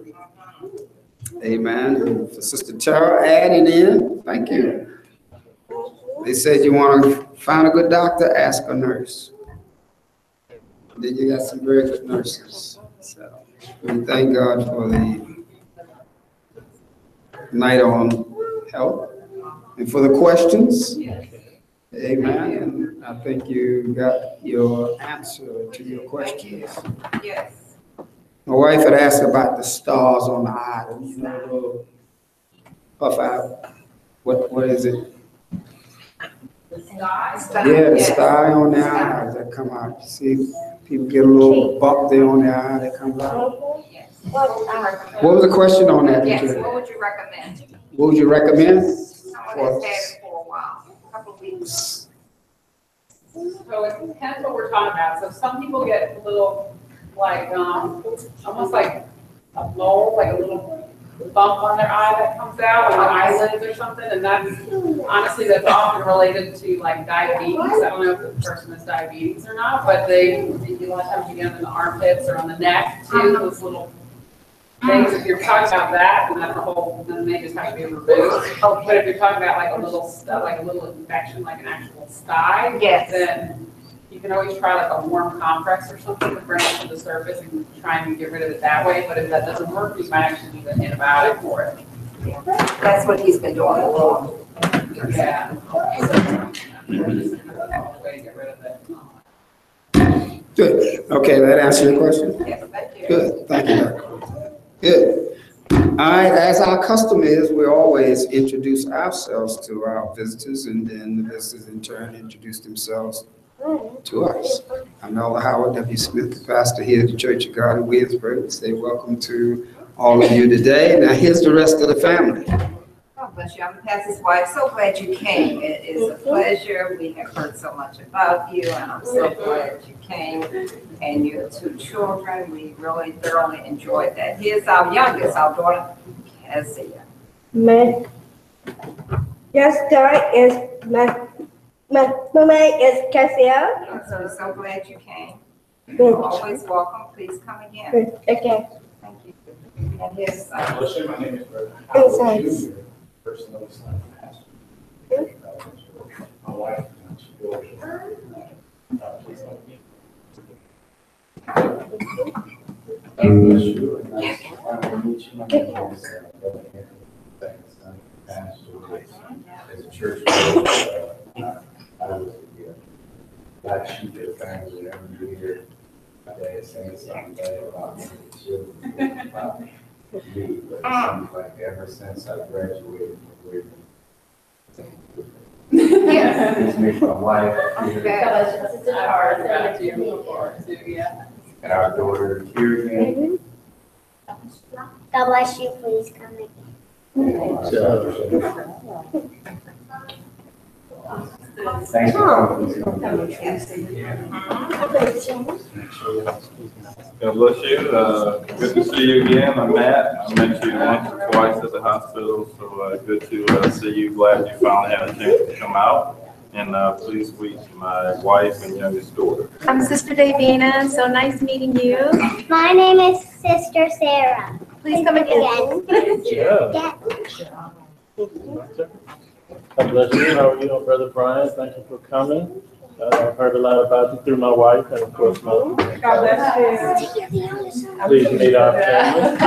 Speaker 3: Amen. And for Sister Tara adding in, thank you. They said you want to find a good doctor, ask a nurse. Then you got some very good nurses. So we thank God for the night on health and for the questions. Amen. And I think you got your answer to your questions.
Speaker 6: Yes.
Speaker 3: My wife had asked about the stars on the eye, you know, little puff out. What is it?
Speaker 4: The sky.
Speaker 3: Yeah, the sty on the eye that come out. See, people get a little bump there on the eye that comes out. What was the question on that?
Speaker 6: Yes, what would you recommend?
Speaker 3: What would you recommend?
Speaker 6: Someone that's had it for a while, a couple of weeks.
Speaker 4: So it depends what we're talking about. So some people get a little, like, almost like a mole, like a little bump on their eye that comes out, on the eyelids or something, and that's, honestly, that's often related to like diabetes. I don't know if the person has diabetes or not, but they, a lot of times you get them in the armpits or on the neck too, those little things. If you're talking about that, then that's a whole, then they just have to be removed. But if you're talking about like a little stuff, like a little infection, like an actual sty,
Speaker 6: Yes.
Speaker 4: then you can always try like a warm compress or something to bring it to the surface and try and get rid of it that way. But if that doesn't work, you might actually need an antibiotic for it.
Speaker 6: That's what he's been doing all along.
Speaker 4: Yeah. Way to get rid of it.
Speaker 3: Good. Okay, that answered your question?
Speaker 6: Yes, thank you.
Speaker 3: Good. Thank you, Dr. Good. All right, as our custom is, we always introduce ourselves to our visitors, and then the visitors in turn introduce themselves to us. I'm Elder Howard W. Smith, the pastor here at the Church of God in Williamsburg. We say welcome to all of you today. Now here's the rest of the family.
Speaker 6: God bless you. I'm Pastor's wife. So glad you came. It is a pleasure. We have heard so much about you, and I'm so glad you came. And your two children, we really thoroughly enjoyed that. Here's our youngest, our daughter, Kezia.
Speaker 13: My daughter is my mama is Kezia.
Speaker 6: So we're so glad you came.
Speaker 13: Good.
Speaker 6: You're always welcome. Please come again.
Speaker 13: Okay.
Speaker 6: Thank you. And here's,
Speaker 10: My name is Brother
Speaker 13: Yes,
Speaker 10: Howard
Speaker 13: yes.
Speaker 10: Jr., personal son pastor. My wife, she goes, please help me. God bless you, and nice to finally meet you. My name is Brother Henry. Thanks, pastor as a church. I was the black sheep of the family every year. My dad saying something bad about me, the children, about me. But it seems like ever since I graduated from Williamsburg, it's me, my wife, and our daughter here again.
Speaker 2: God bless you, please come
Speaker 10: Thanks for coming.
Speaker 9: God bless you. Good to see you again. I'm Matt. I met you once or twice at the hospital, so good to see you. Glad you finally had a chance to come out. And please meet my wife and youngest daughter.
Speaker 5: I'm Sister Davina, so nice meeting you.
Speaker 2: My name is Sister Sarah.
Speaker 5: Please come again.
Speaker 11: Yeah. God bless you. How are you, Brother Brian? Thank you for coming. I've heard a lot about you through my wife and, of course, my.
Speaker 7: God bless you.
Speaker 11: Please meet our family.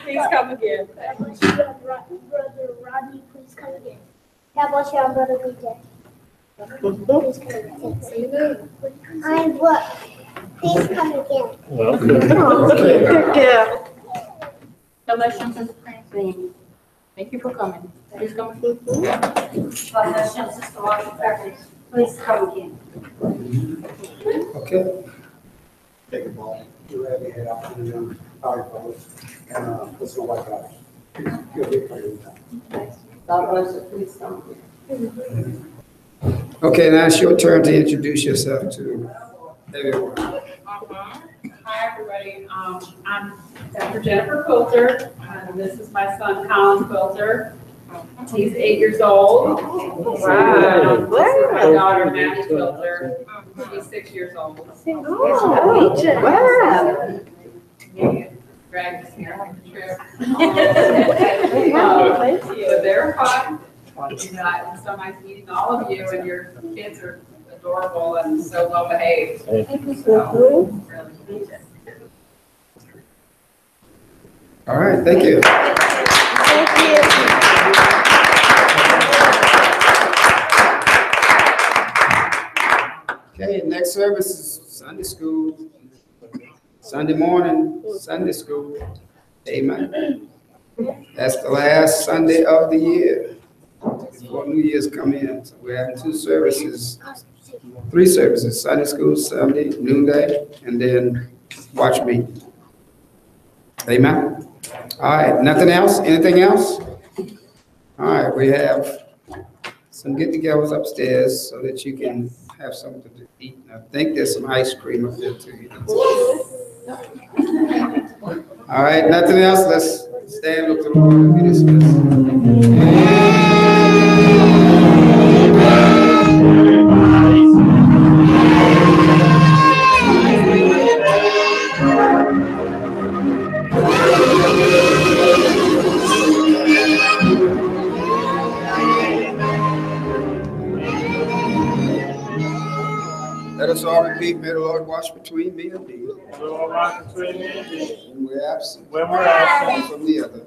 Speaker 7: Please come again.
Speaker 2: Brother Rodney, please come again. God bless you, Brother BJ. Please come again. I'm what? Please come again.
Speaker 11: Okay.
Speaker 7: Yeah. God bless you, Sister Francine. Thank you for coming. Please come again.
Speaker 8: God bless you, Sister Martha. Please come again.
Speaker 3: Okay.
Speaker 1: Take a ball. You have your head out in the PowerPoint and put some white out. You'll get clear.
Speaker 8: God bless you. Please come again.
Speaker 3: Okay, now it's your turn to introduce yourself to everyone.
Speaker 4: Hi, everybody. I'm Dr. Jennifer Quilter, and this is my son, Colin Quilter. He's 8 years old. Wow. This is my daughter, Maddie Quilter. She's 6 years old.
Speaker 5: Wow.
Speaker 4: Greg is here on the trip. But they're fun. It's so nice meeting all of you, and your kids are adorable and so well behaved. So, really.
Speaker 3: All right, thank you. Okay, next service is Sunday school. Sunday morning, Sunday school. Amen. That's the last Sunday of the year before New Year's come in. So we're having 3 services, Sunday school, Sunday, noonday, and then watch meeting. Amen. All right, nothing else? Anything else? All right, we have some get-togethers upstairs so that you can have something to eat. And I think there's some ice cream up there too. All right, nothing else? Let's stand up to the Lord and be dismissed. Let us all repeat, may the Lord watch between me and thee. When we're absent. From the other.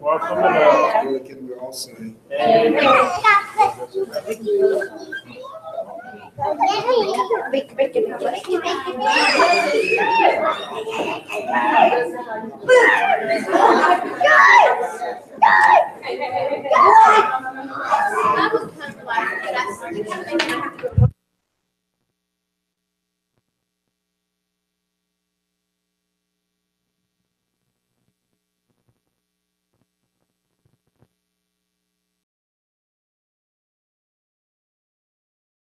Speaker 3: Really can we all say.
Speaker 2: Good.